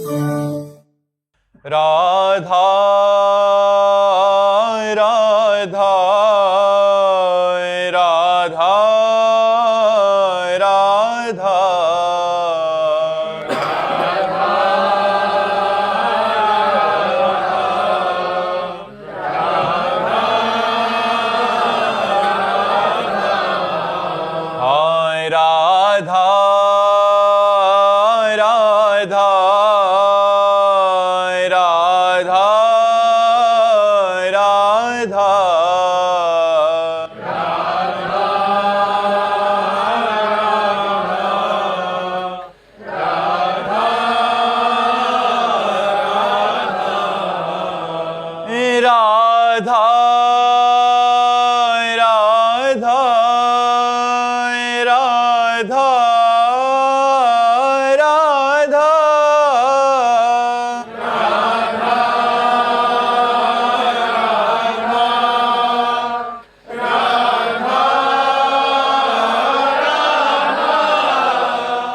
राधा राधा राधा राधा हाय राधा राधा राधा राधा राधा राधा राधा राधा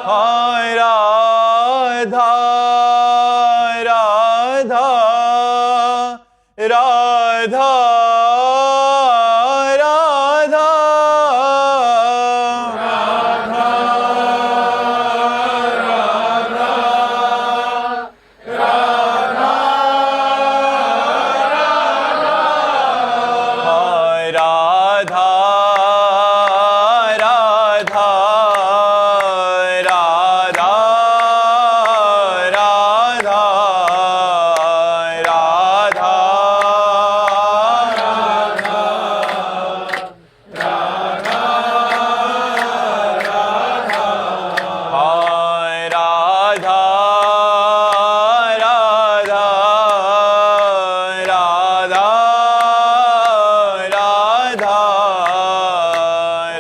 हाय राधा राधा राधा राधा हाय राधा राधा राधा राधा राधा हाय राधा राधा राधा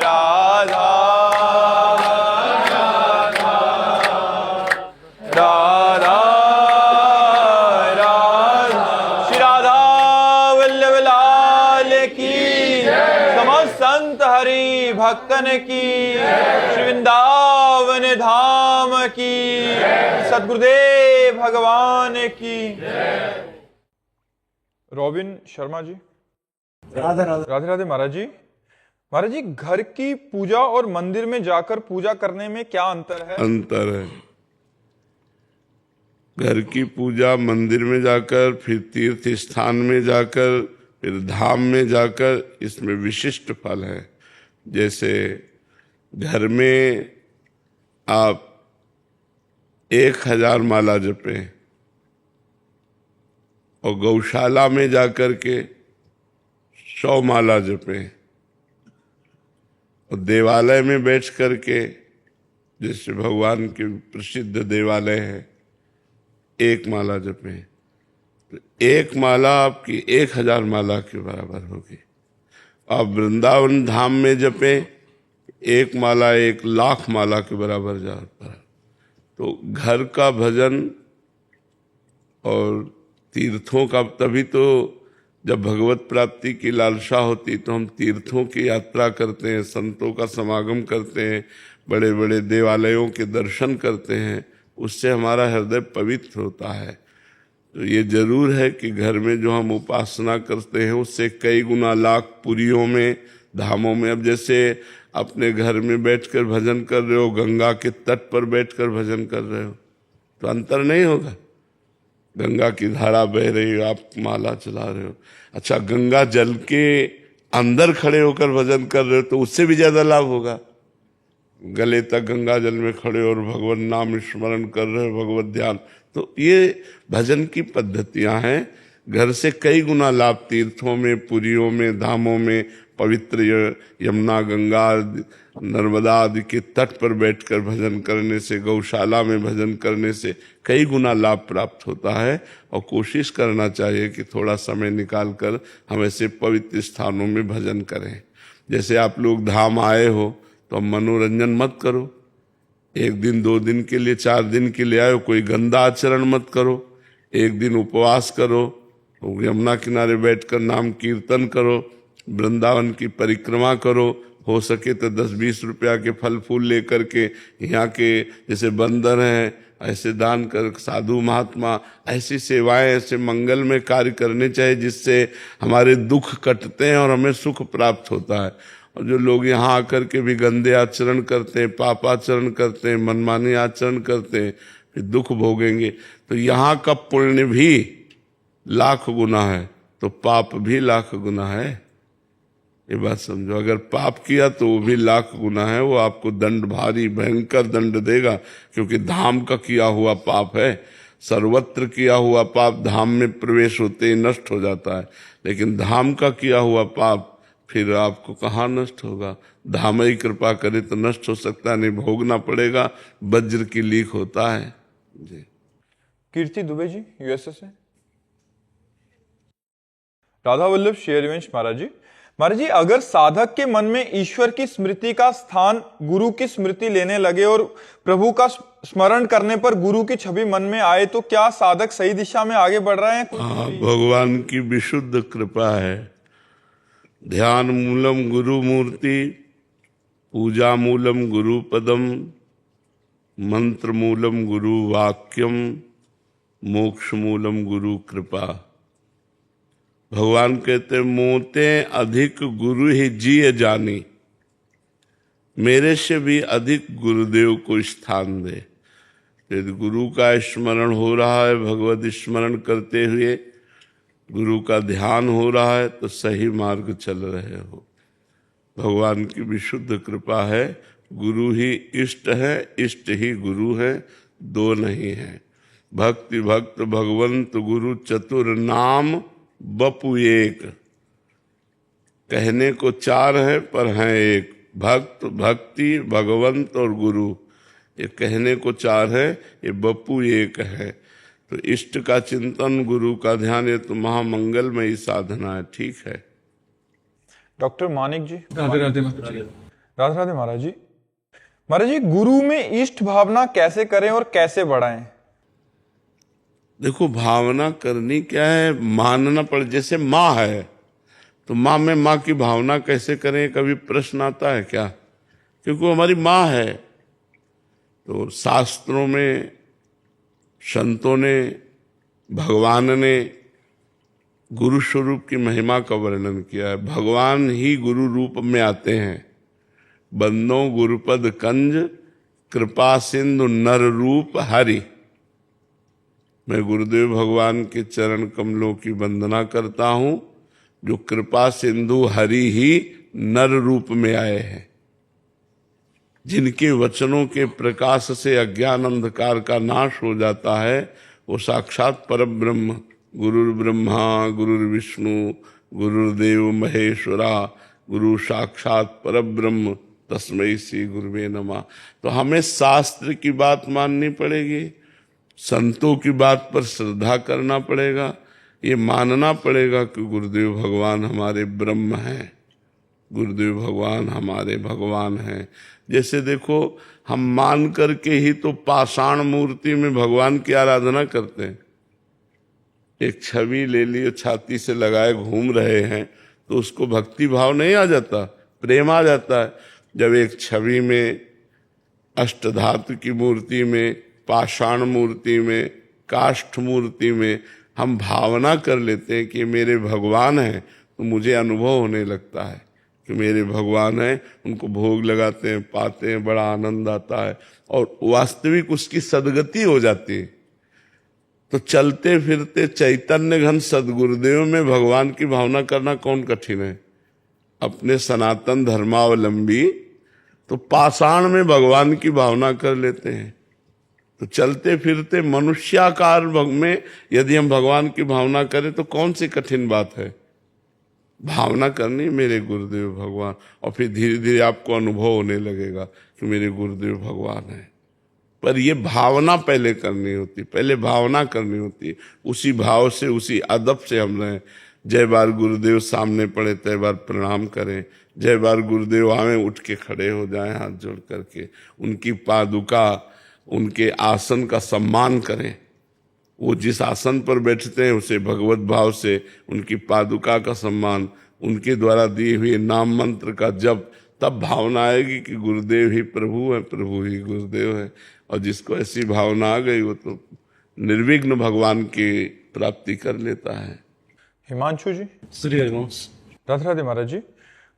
राधा राधा राधा श्री राधा वल्लभ लाल की, समस्त संत हरि भक्तन की, श्री वृंदावन धाम की, सद्गुरुदेव भगवान की। रॉबिन शर्मा जी। राधे राधे। राधे राधे महाराज जी। महाराज जी, घर की पूजा और मंदिर में जाकर पूजा करने में क्या अंतर है? अंतर है। घर की पूजा मंदिर में जाकर, फिर तीर्थ स्थान में जाकर, फिर धाम में जाकर, इसमें विशिष्ट फल है। जैसे घर में आप 1000 माला जपें और गौशाला में जाकर के 100 माला जपें और देवालय में बैठ करके, जैसे भगवान के प्रसिद्ध देवालय है, 1 माला जपें, तो 1 माला आपकी 1000 माला के बराबर होगी। आप वृंदावन धाम में जपें, 1 माला 1,00,000 माला के बराबर जाता है। तो घर का भजन और तीर्थों का, तभी तो जब भगवत प्राप्ति की लालसा होती तो हम तीर्थों की यात्रा करते हैं, संतों का समागम करते हैं, बड़े बड़े देवालयों के दर्शन करते हैं, उससे हमारा हृदय पवित्र होता है। तो ये जरूर है कि घर में जो हम उपासना करते हैं उससे कई गुना लाख पुरियों में, धामों में। अब जैसे अपने घर में बैठकर भजन कर रहे हो, गंगा के तट पर बैठकर भजन कर रहे हो, तो अंतर नहीं होगा। गंगा की धारा बह रही है, आप माला चला रहे हो। अच्छा, गंगा जल के अंदर खड़े होकर भजन कर रहे हो तो उससे भी ज्यादा लाभ होगा। गले तक गंगा जल में खड़े और भगवत नाम स्मरण कर रहे हो, भगवत ध्यान, तो ये भजन की पद्धतियां हैं। घर से कई गुना लाभ तीर्थों में, पुरियों में, धामों में, पवित्र यमुना, गंगा, नर्मदा आदि के तट पर बैठकर भजन करने से, गौशाला में भजन करने से कई गुना लाभ प्राप्त होता है। और कोशिश करना चाहिए कि थोड़ा समय निकालकर हम ऐसे पवित्र स्थानों में भजन करें। जैसे आप लोग धाम आए हो तो मनोरंजन मत करो, 1 दिन 2 दिन के लिए, 4 दिन के लिए आए हो, कोई गंदा आचरण मत करो। 1 दिन उपवास करो, यमुना किनारे बैठकर नाम कीर्तन करो, वृंदावन की परिक्रमा करो, हो सके तो 10-20 रुपया के फल फूल लेकर के, यहाँ के जैसे बंदर हैं, ऐसे दान कर, साधु महात्मा ऐसी सेवाएं, ऐसे मंगल में कार्य करने चाहिए जिससे हमारे दुख कटते हैं और हमें सुख प्राप्त होता है। और जो लोग यहाँ आकर के भी गंदे आचरण करते हैं, पाप आचरण करते हैं, मनमानी आचरण करते हैं, फिर दुख भोगेंगे। तो यहाँ का पुण्य भी लाख गुना है तो पाप भी लाख गुना है, ये बात समझो। अगर पाप किया तो वो भी लाख गुना है, वो आपको दंड, भारी भयंकर दंड देगा, क्योंकि धाम का किया हुआ पाप है। सर्वत्र किया हुआ पाप धाम में प्रवेश होते ही नष्ट हो जाता है, लेकिन धाम का किया हुआ पाप फिर आपको कहाँ नष्ट होगा। धाम ही कृपा करे तो नष्ट हो सकता नहीं, भोगना पड़ेगा, वज्र की लीक होता है जी। कीर्ति दुबे जी यूएसए से। राधा वल्लभ शेरवंश महाराज जी, अगर साधक के मन में ईश्वर की स्मृति का स्थान गुरु की स्मृति लेने लगे और प्रभु का स्मरण करने पर गुरु की छवि मन में आए, तो क्या साधक सही दिशा में आगे बढ़ रहे हैं? हाँ, भगवान की विशुद्ध कृपा है। ध्यान मूलम गुरु मूर्ति, पूजा मूलम गुरु पदम, मंत्र मूलम गुरु वाक्यम, मोक्ष मूलम गुरु कृपा। भगवान कहते मोते अधिक गुरु ही जिय जानी, मेरे से भी अधिक गुरुदेव को स्थान दे। यदि गुरु का स्मरण हो रहा है, भगवत स्मरण करते हुए गुरु का ध्यान हो रहा है, तो सही मार्ग चल रहे हो। भगवान की विशुद्ध कृपा है। गुरु ही इष्ट है, इष्ट ही गुरु है, दो नहीं है। भक्ति भक्त भगवंत गुरु चतुर नाम बपु एक, कहने को चार है पर हैं एक। भक्त, भक्ति, भगवंत और गुरु, ये कहने को चार है, ये बपू एक है। तो इष्ट का चिंतन, गुरु का ध्यान, ये तो महामंगलमयी साधना है। ठीक है। डॉक्टर मानिक जी। राधे राधे राधे राधे महाराज जी, गुरु में इष्ट भावना कैसे करें और कैसे बढ़ाएं? देखो, भावना करनी क्या है, मानना पड़े। जैसे माँ है तो माँ में माँ की भावना कैसे करें, कभी प्रश्न आता है क्या? क्योंकि वो हमारी माँ है। तो शास्त्रों में संतों ने, भगवान ने गुरु स्वरूप की महिमा का वर्णन किया है। भगवान ही गुरु रूप में आते हैं। बंदो गुरुपद कंज, कृपा सिंधु नर रूप हरि। मैं गुरुदेव भगवान के चरण कमलों की वंदना करता हूँ, जो कृपा सिंधु हरि ही नर रूप में आए हैं, जिनके वचनों के प्रकाश से अज्ञान अंधकार का नाश हो जाता है। वो साक्षात परब्रह्म, गुरुर् ब्रह्मा गुरुर्विष्णु गुरुर्देव महेश्वरा, गुरु साक्षात परब्रह्म तस्मै श्री गुरुवे नमः। तो हमें शास्त्र की बात माननी पड़ेगी, संतों की बात पर श्रद्धा करना पड़ेगा, ये मानना पड़ेगा कि गुरुदेव भगवान हमारे ब्रह्म हैं, गुरुदेव भगवान हमारे भगवान हैं। जैसे देखो, हम मान करके ही तो पाषाण मूर्ति में भगवान की आराधना करते हैं। एक छवि ले लिए, छाती से लगाए घूम रहे हैं, तो उसको भक्ति भाव नहीं आ जाता, प्रेम आ जाता है। जब एक छवि में, अष्टधातु की मूर्ति में, पाषाण मूर्ति में, काष्ठ मूर्ति में हम भावना कर लेते हैं कि मेरे भगवान हैं, तो मुझे अनुभव होने लगता है कि मेरे भगवान हैं। उनको भोग लगाते हैं, पाते हैं, बड़ा आनंद आता है और वास्तविक उसकी सदगति हो जाती है। तो चलते फिरते चैतन्य घन सदगुरुदेव में भगवान की भावना करना कौन कठिन है? अपने सनातन धर्मावलंबी तो पाषाण में भगवान की भावना कर लेते हैं। तो चलते फिरते मनुष्याकार में यदि हम भगवान की भावना करें तो कौन सी कठिन बात है? भावना करनी मेरे गुरुदेव भगवान, और फिर धीरे धीरे आपको अनुभव होने लगेगा कि मेरे गुरुदेव भगवान है। पर ये भावना पहले करनी होती, पहले भावना करनी होती। उसी भाव से, उसी अदब से हम रहें। जय बार गुरुदेव सामने पड़े तय बार प्रणाम करें, जय बार गुरुदेव आवे उठ के खड़े हो जाएं हाथ जोड़ करके, उनकी पादुका, उनके आसन का सम्मान करें। वो जिस आसन पर बैठते हैं उसे भगवत भाव से, उनकी पादुका का सम्मान, उनके द्वारा दिए हुए नाम मंत्र का जप, तब भावना आएगी कि गुरुदेव ही प्रभु है, प्रभु ही गुरुदेव है। और जिसको ऐसी भावना आ गई वो तो निर्विघ्न भगवान की प्राप्ति कर लेता है। हिमांशु जी। श्री हरिवंश। राधे राधे महाराज जी।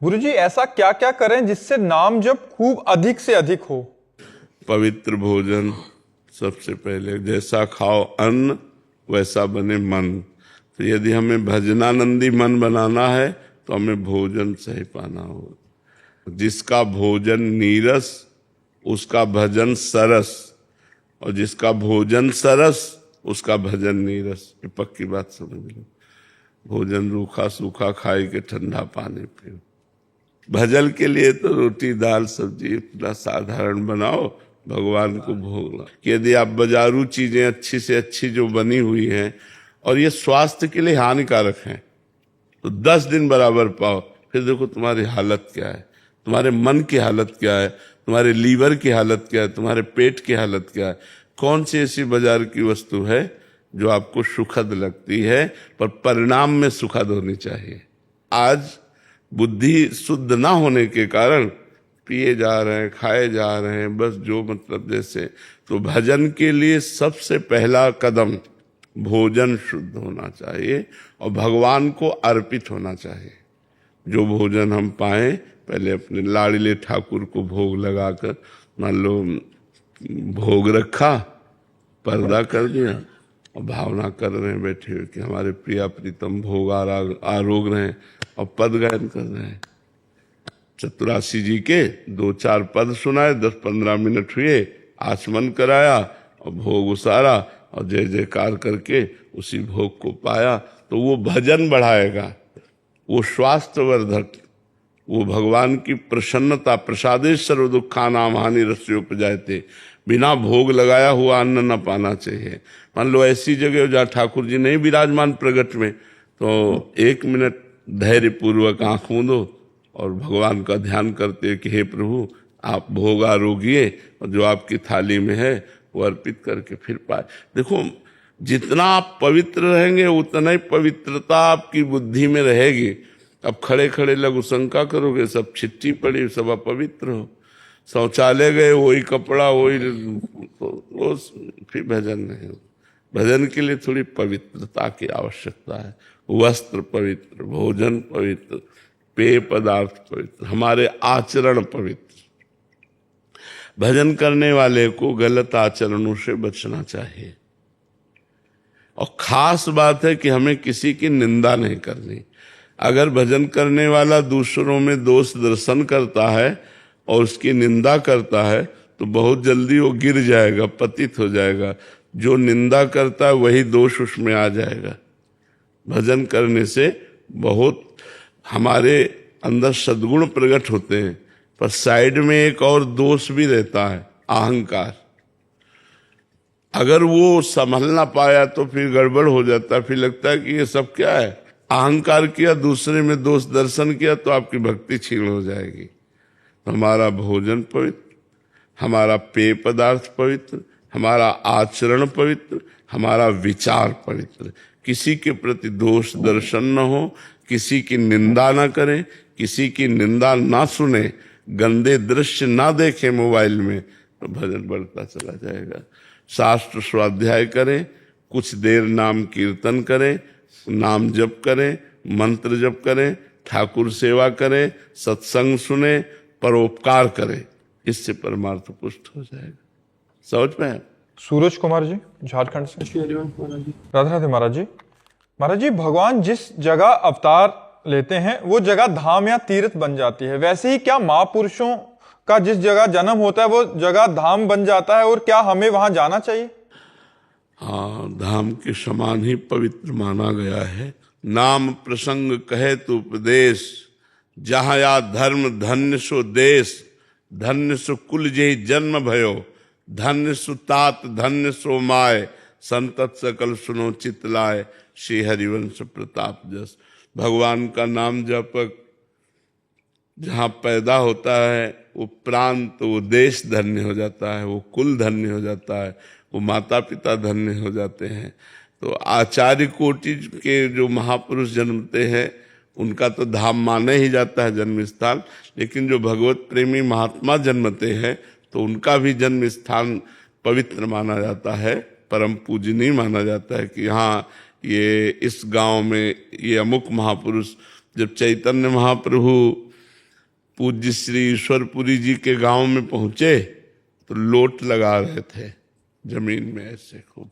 गुरु जी, ऐसा क्या क्या करें जिससे नाम जप खूब अधिक से अधिक हो? पवित्र भोजन सबसे पहले, जैसा खाओ अन्न वैसा बने मन। तो यदि हमें भजनानंदी मन बनाना है तो हमें भोजन सही पाना होगा। जिसका भोजन नीरस उसका भजन सरस, और जिसका भोजन सरस उसका भजन नीरस। ये पक्की बात समझ लो। भोजन रूखा सूखा खाए के ठंडा पानी पियो। भजन के लिए तो रोटी दाल सब्जी इतना साधारण बनाओ, भगवान को भोग लो। यदि आप बाजारू चीजें अच्छी से अच्छी जो बनी हुई हैं और ये स्वास्थ्य के लिए हानिकारक हैं तो 10 दिन बराबर पाओ, फिर देखो तुम्हारी हालत क्या है, तुम्हारे मन की हालत क्या है, तुम्हारे लीवर की हालत क्या है, तुम्हारे पेट की हालत क्या है। कौन सी ऐसी बाजार की वस्तु है जो आपको सुखद लगती है पर परिणाम में सुखद होनी चाहिए। आज बुद्धि शुद्ध ना होने के कारण पिए जा रहे हैं, खाए जा रहे हैं, बस जो मतलब जैसे। तो भजन के लिए सबसे पहला कदम भोजन शुद्ध होना चाहिए और भगवान को अर्पित होना चाहिए। जो भोजन हम पाए पहले अपने लाडले ठाकुर को भोग लगाकर, मान लो भोग रखा, पर्दा कर दिया और भावना कर रहे हैं बैठे हुए कि हमारे प्रिया प्रीतम भोग आरोग रहे हैं और पद गायन कर रहे हैं। चतुरासी जी के 2-4 पद सुनाए, 10-15 मिनट हुए, आचमन कराया और भोग उसारा और जय जयकार करके उसी भोग को पाया। तो वो भजन बढ़ाएगा, वो स्वास्थ्यवर्धक, वो भगवान की प्रसन्नता। प्रसादे सर्व दुखानाम हानि रस्योपजायते। बिना भोग लगाया हुआ अन्न न पाना चाहिए। मान लो ऐसी जगह जहाँ ठाकुर जी नहीं विराजमान प्रगट में, तो 1 मिनट धैर्य पूर्वक आंख मूंदो और भगवान का ध्यान करते कि हे प्रभु आप भोग आरोगिए और जो आपकी थाली में है वो अर्पित करके फिर पाए। देखो जितना आप पवित्र रहेंगे उतना ही पवित्रता आपकी बुद्धि में रहेगी। अब खड़े खड़े लघु शंका करोगे, सब छिट्टी पड़ी, सब अपवित्र हो, शौचालय गए वही कपड़ा वही, तो वो फिर भजन नहीं हो। भजन के लिए थोड़ी पवित्रता की आवश्यकता है। वस्त्र पवित्र, भोजन पवित्र, पेय पदार्थ पवित्र, हमारे आचरण पवित्र। भजन करने वाले को गलत आचरणों से बचना चाहिए। और खास बात है कि हमें किसी की निंदा नहीं करनी। अगर भजन करने वाला दूसरों में दोष दर्शन करता है और उसकी निंदा करता है तो बहुत जल्दी वो गिर जाएगा, पतित हो जाएगा। जो निंदा करता है वही दोष उसमें आ जाएगा। भजन करने से बहुत हमारे अंदर सद्गुण प्रकट होते हैं, पर साइड में एक और दोष भी रहता है, अहंकार। अगर वो संभल ना पाया तो फिर गड़बड़ हो जाता है। फिर लगता है कि ये सब क्या है, अहंकार किया, दूसरे में दोष दर्शन किया तो आपकी भक्ति छीन हो जाएगी। तो हमारा भोजन पवित्र, हमारा पेय पदार्थ पवित्र, हमारा आचरण पवित्र, हमारा विचार पवित्र। किसी के प्रति दोष दर्शन न हो, किसी की निंदा ना करें, किसी की निंदा ना सुने, गंदे दृश्य ना देखें मोबाइल में, तो भजन बढ़ता चला जाएगा। शास्त्र स्वाध्याय करें, कुछ देर नाम कीर्तन करें, नाम जप करें, मंत्र जप करें, ठाकुर सेवा करें, सत्संग सुने, परोपकार करें। इससे परमार्थ पुष्ट हो जाएगा। समझ में? सूरज कुमार जी, झारखंड से। राधे राधे महाराज जी। महाराज जी, भगवान जिस जगह अवतार लेते हैं वो जगह धाम या तीर्थ बन जाती है, वैसे ही क्या महापुरुषों का जिस जगह जन्म होता है वो जगह धाम बन जाता है, और क्या हमें वहां जाना चाहिए? हाँ, धाम के समान ही पवित्र माना गया है। नाम प्रसंग कहे तो उपदेश, जहाँ या धर्म धन्य सो देश, धन्य सो कुल जेहि जन्म भयो, धन्य सु तात धन्य सो माय, संतत सकल सुनो चित लाए, श्री हरिवंश प्रताप जस। भगवान का नाम जपक जहाँ पैदा होता है वो प्रांत, वो देश धन्य हो जाता है, वो कुल धन्य हो जाता है, वो माता पिता धन्य हो जाते हैं। तो आचार्य कोटि के जो महापुरुष जन्मते हैं उनका तो धाम माने ही जाता है जन्म स्थान, लेकिन जो भगवत प्रेमी महात्मा जन्मते हैं तो उनका भी जन्म स्थान पवित्र माना जाता है, परम पूजनीय माना जाता है कि हाँ ये इस गांव में ये अमुक महापुरुष। जब चैतन्य महाप्रभु पूज्य श्री ईश्वरपुरी जी के गांव में पहुंचे तो लोट लगा रहे थे जमीन में ऐसे खूब,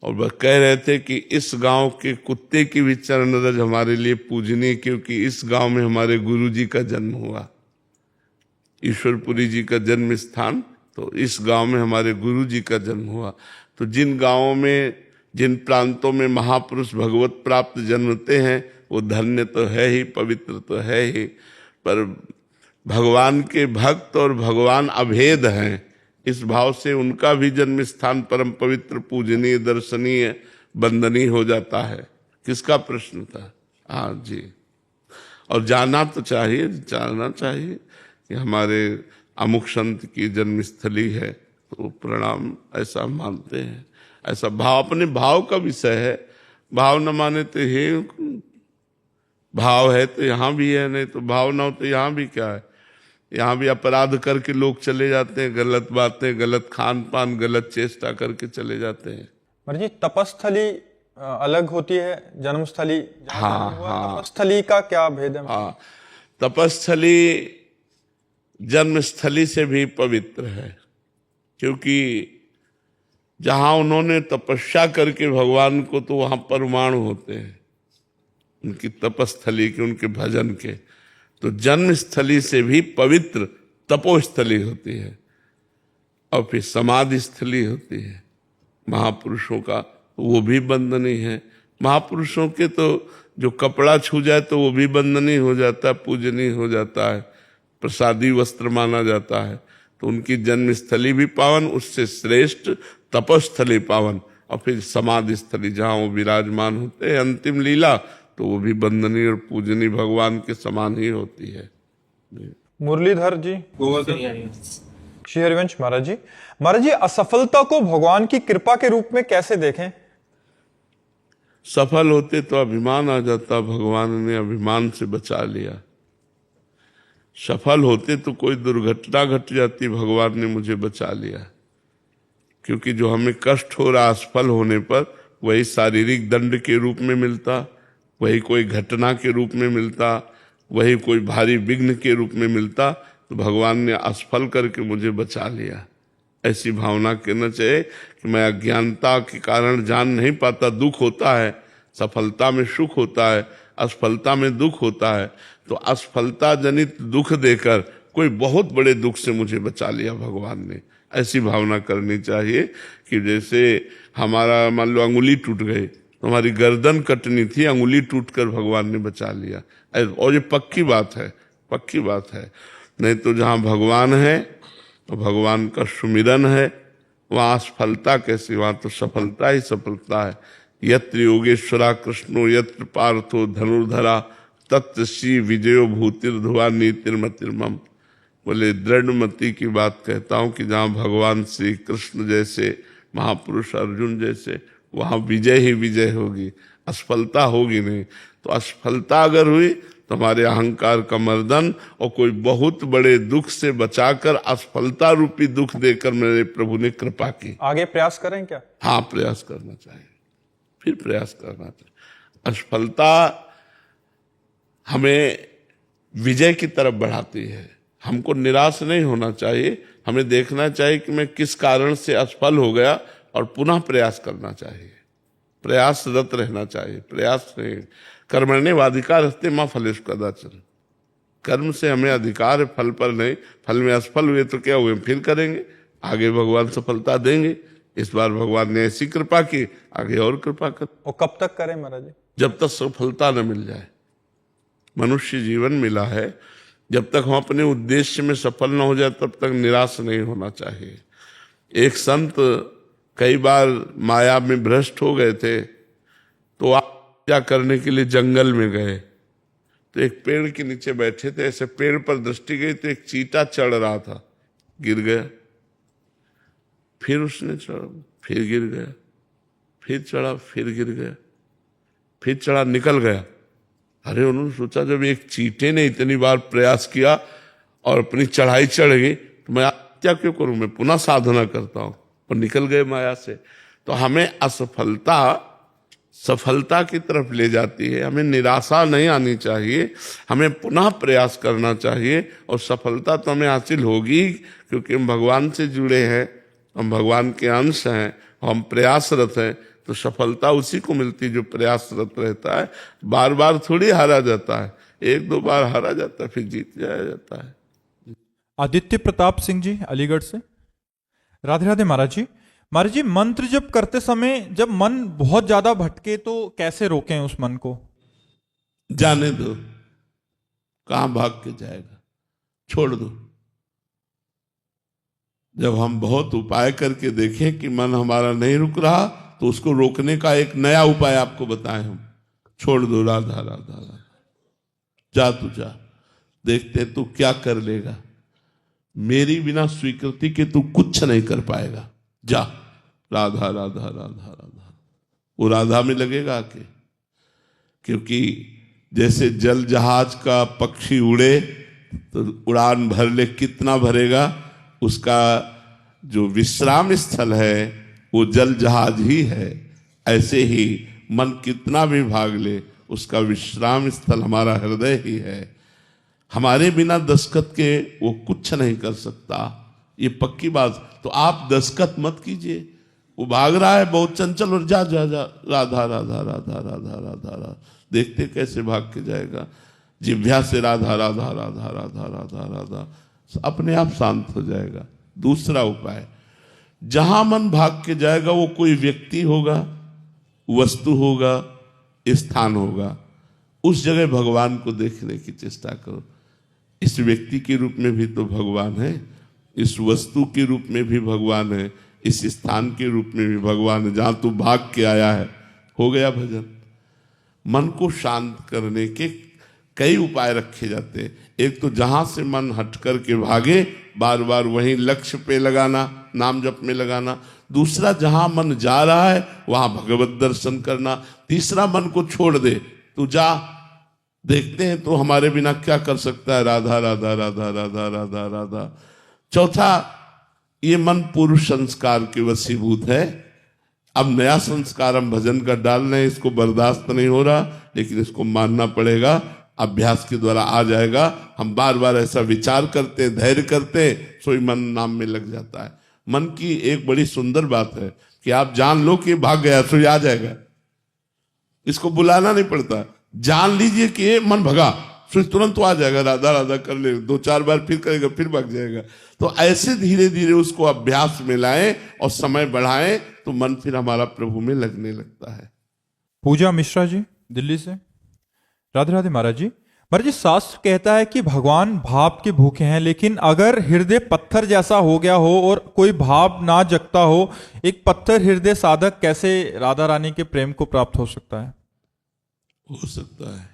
और वह कह रहे थे कि इस गांव के कुत्ते की भी चरण रज हमारे लिए पूजनीय, क्योंकि इस गांव में हमारे गुरु जी का जन्म हुआ। ईश्वरपुरी जी का जन्म स्थान, तो इस गांव में हमारे गुरु जी का जन्म हुआ। तो जिन गांवों में, जिन प्रांतों में महापुरुष भगवत प्राप्त जन्मते हैं वो धन्य तो है ही, पवित्र तो है ही, पर भगवान के भक्त और भगवान अभेद हैं, इस भाव से उनका भी जन्म स्थान परम पवित्र, पूजनीय, दर्शनीय, वंदनीय हो जाता है। किसका प्रश्न था? हाँ जी। और जाना तो चाहिए, जानना चाहिए कि हमारे अमुक संत की जन्मस्थली है, तो प्रणाम ऐसा मानते हैं। ऐसा भाव अपने भाव का विषय है, भाव न माने तो हे, भाव है तो यहाँ भी है, नहीं तो भाव ना हो तो यहाँ भी क्या है। यहाँ भी अपराध करके लोग चले जाते हैं, गलत बातें, गलत खान पान, गलत चेष्टा करके चले जाते हैं। महाराज जी, तपस्थली अलग होती है, जन्मस्थली? हाँ हाँ, तपस्थली का क्या भेद है? हाँ, तपस्थली जन्मस्थली से भी पवित्र है, क्योंकि जहां उन्होंने तपस्या करके भगवान को, तो वहां परमाणु होते हैं उनकी तपस्थली के, उनके भजन के। तो जन्मस्थली से भी पवित्र तपोस्थली होती है, और फिर समाधि स्थली होती है महापुरुषों का, वो भी वंदनीय है। महापुरुषों के तो जो कपड़ा छू जाए तो वो भी वंदनीय हो जाता है, पूजनीय हो जाता है, प्रसादी वस्त्र माना जाता है। तो उनकी जन्मस्थली भी पावन, उससे श्रेष्ठ तपस्थली पावन, और फिर समाधि स्थली जहाँ वो विराजमान होते हैं अंतिम लीला, तो वो भी वंदनीय और पूजनीय भगवान के समान ही होती है। मुरलीधर जी, श्री हरिवंश महाराज जी। महाराज जी, असफलता को भगवान की कृपा के रूप में कैसे देखें? सफल होते तो अभिमान आ जाता, भगवान ने अभिमान से बचा लिया। सफल होते तो कोई दुर्घटना घट जाती, भगवान ने मुझे बचा लिया। क्योंकि जो हमें कष्ट हो रहा असफल होने पर, वही शारीरिक दंड के रूप में मिलता, वही कोई घटना के रूप में मिलता, वही कोई भारी विघ्न के रूप में मिलता, तो भगवान ने असफल करके मुझे बचा लिया। ऐसी भावना करना चाहिए कि मैं अज्ञानता के कारण जान नहीं पाता, दुख होता है, सफलता में सुख होता है, असफलता में दुख होता है। तो असफलता जनित दुख देकर कोई बहुत बड़े दुख से मुझे बचा लिया भगवान ने। ऐसी भावना करनी चाहिए कि जैसे हमारा मान लो अंगुली टूट गई, तो हमारी गर्दन कटनी थी, अंगुली टूटकर भगवान ने बचा लिया। और ये पक्की बात है, पक्की बात है। नहीं तो जहाँ भगवान है तो भगवान का सुमिरन है, वहाँ असफलता कैसी, वहाँ तो सफलता ही सफलता है। यत्र योगेश्वरा कृष्णो यत्र पार्थो धनुर्धरा तत्र श्री विजयो भूतिर्धुआ नीतिर्मतिर्मम। बोले दृढ़मति की बात कहता हूँ कि जहाँ भगवान श्री कृष्ण जैसे महापुरुष, अर्जुन जैसे, वहाँ विजय ही विजय होगी, असफलता होगी नहीं। तो असफलता अगर हुई तो हमारे अहंकार का मर्दन, और कोई बहुत बड़े दुख से बचाकर असफलता रूपी दुख देकर मेरे प्रभु ने कृपा की। आगे प्रयास करें क्या? हाँ, प्रयास करना चाहिए, फिर प्रयास करना चाहिए। असफलता हमें विजय की तरफ बढ़ाती है। हमको निराश नहीं होना चाहिए, हमें देखना चाहिए कि मैं किस कारण से असफल हो गया, और पुनः प्रयास करना चाहिए, प्रयासरत रहना चाहिए। प्रयास नहीं, कर्मण्येवाधिकार अस्ति मा फलेषु कदाचन। कर्म से हमें अधिकार है, फल पर नहीं। फल में असफल हुए तो क्या हुए, फिर करेंगे, आगे भगवान सफलता देंगे। इस बार भगवान ने ऐसी कृपा की, आगे और कृपा कर। और कब तक करें महाराज जी? जब तक सफलता न मिल जाए। मनुष्य जीवन मिला है, जब तक हम अपने उद्देश्य में सफल न हो जाए तब तक निराश नहीं होना चाहिए। एक संत कई बार माया में भ्रष्ट हो गए थे, तो पूजा करने के लिए जंगल में गए, तो एक पेड़ के नीचे बैठे थे, ऐसे पेड़ पर दृष्टि गई तो एक चीता चढ़ रहा था, गिर गया। फिर उसने चढ़ा, फिर गिर गया, फिर चढ़ा, फिर गिर गया, फिर चढ़ा, निकल गया। अरे उन्होंने सोचा जब एक चीते ने इतनी बार प्रयास किया और अपनी चढ़ाई चढ़ गई, तो मैं क्या क्यों करूं, मैं पुनः साधना करता हूं। और निकल गए माया से। तो हमें असफलता सफलता की तरफ ले जाती है। हमें निराशा नहीं आनी चाहिए, हमें पुनः प्रयास करना चाहिए, और सफलता तो हमें हासिल होगी, क्योंकि हम भगवान से जुड़े हैं, हम भगवान के अंश हैं, हम प्रयासरत हैं। तो सफलता उसी को मिलती जो प्रयासरत रहता है। बार बार थोड़ी हारा जाता है, एक दो बार हारा जाता है, फिर जीत जाया जाता है। आदित्य प्रताप सिंह जी अलीगढ़ से। राधे राधे महाराज जी। महाराज जी, मंत्र जप करते समय जब मन बहुत ज्यादा भटके तो कैसे रोकें उस मन को? जाने दो, कहां भाग के जाएगा, छोड़ दो। जब हम बहुत उपाय करके देखें कि मन हमारा नहीं रुक रहा, तो उसको रोकने का एक नया उपाय आपको बताएं हम। छोड़ दो, राधा राधा राधा, जा तू जा, देखते तू क्या कर लेगा। मेरी बिना स्वीकृति के तू कुछ नहीं कर पाएगा, जा, राधा राधा राधा राधा। वो राधा में लगेगा आके, क्योंकि जैसे जल जहाज का पक्षी उड़े तो उड़ान भर ले, कितना भरेगा, उसका जो विश्राम स्थल है वो जल जहाज ही है। ऐसे ही मन कितना भी भाग ले, उसका विश्राम स्थल हमारा हृदय ही है। हमारे बिना दस्तखत के वो कुछ नहीं कर सकता, ये पक्की बात। तो आप दस्तखत मत कीजिए, वो भाग रहा है बहुत चंचल, और जा जा जा, राधा राधा राधा राधा राधा राधा, देखते कैसे भाग के जाएगा। जिह्वा से राधा राधा राधा राधा राधा राधा, अपने आप शांत हो जाएगा। दूसरा उपाय, जहां मन भाग के जाएगा वो कोई व्यक्ति होगा, वस्तु होगा, स्थान होगा, उस जगह भगवान को देखने की चेष्टा करो। इस व्यक्ति के रूप में भी तो भगवान है, इस वस्तु के रूप में भी भगवान है, इस स्थान के रूप में भी भगवान है। जहां तू भाग के आया है, हो गया भजन। मन को शांत करने के कई उपाय रखे जाते हैं। एक तो जहां से मन हट कर के भागे, बार बार वहीं लक्ष्य पे लगाना, नाम जप में लगाना। दूसरा, जहां मन जा रहा है वहां भगवत दर्शन करना। तीसरा, मन को छोड़ दे, तू जा, देखते हैं तो हमारे बिना क्या कर सकता है, राधा राधा राधा राधा राधा राधा। चौथा, ये मन पूर्व संस्कार के वशीभूत है। अब नया संस्कार हम भजन का डाल रहे हैं, इसको बर्दाश्त नहीं हो रहा, लेकिन इसको मानना पड़ेगा, अभ्यास के द्वारा आ जाएगा। हम बार बार ऐसा विचार करते हैं, धैर्य करते हैं, सोई मन नाम में लग जाता है। मन की एक बड़ी सुंदर बात है कि आप जान लो कि भाग गया, सोई आ जाएगा, इसको बुलाना नहीं पड़ता। जान लीजिए कि ये मन भगा, फिर तुरंत तो आ जाएगा, राधा राधा कर ले, दो चार बार फिर करेगा, फिर भाग जाएगा। तो ऐसे धीरे धीरे उसको अभ्यास में लाएं और समय बढ़ाएं, तो मन फिर हमारा प्रभु में लगने लगता है। पूजा मिश्रा जी दिल्ली से। राधे राधे महाराज जी। महाराज जी, शास्त्र कहता है कि भगवान भाव के भूखे हैं, लेकिन अगर हृदय पत्थर जैसा हो गया हो और कोई भाव ना जगता हो, एक पत्थर हृदय साधक कैसे राधा रानी के प्रेम को प्राप्त हो सकता है? हो सकता है,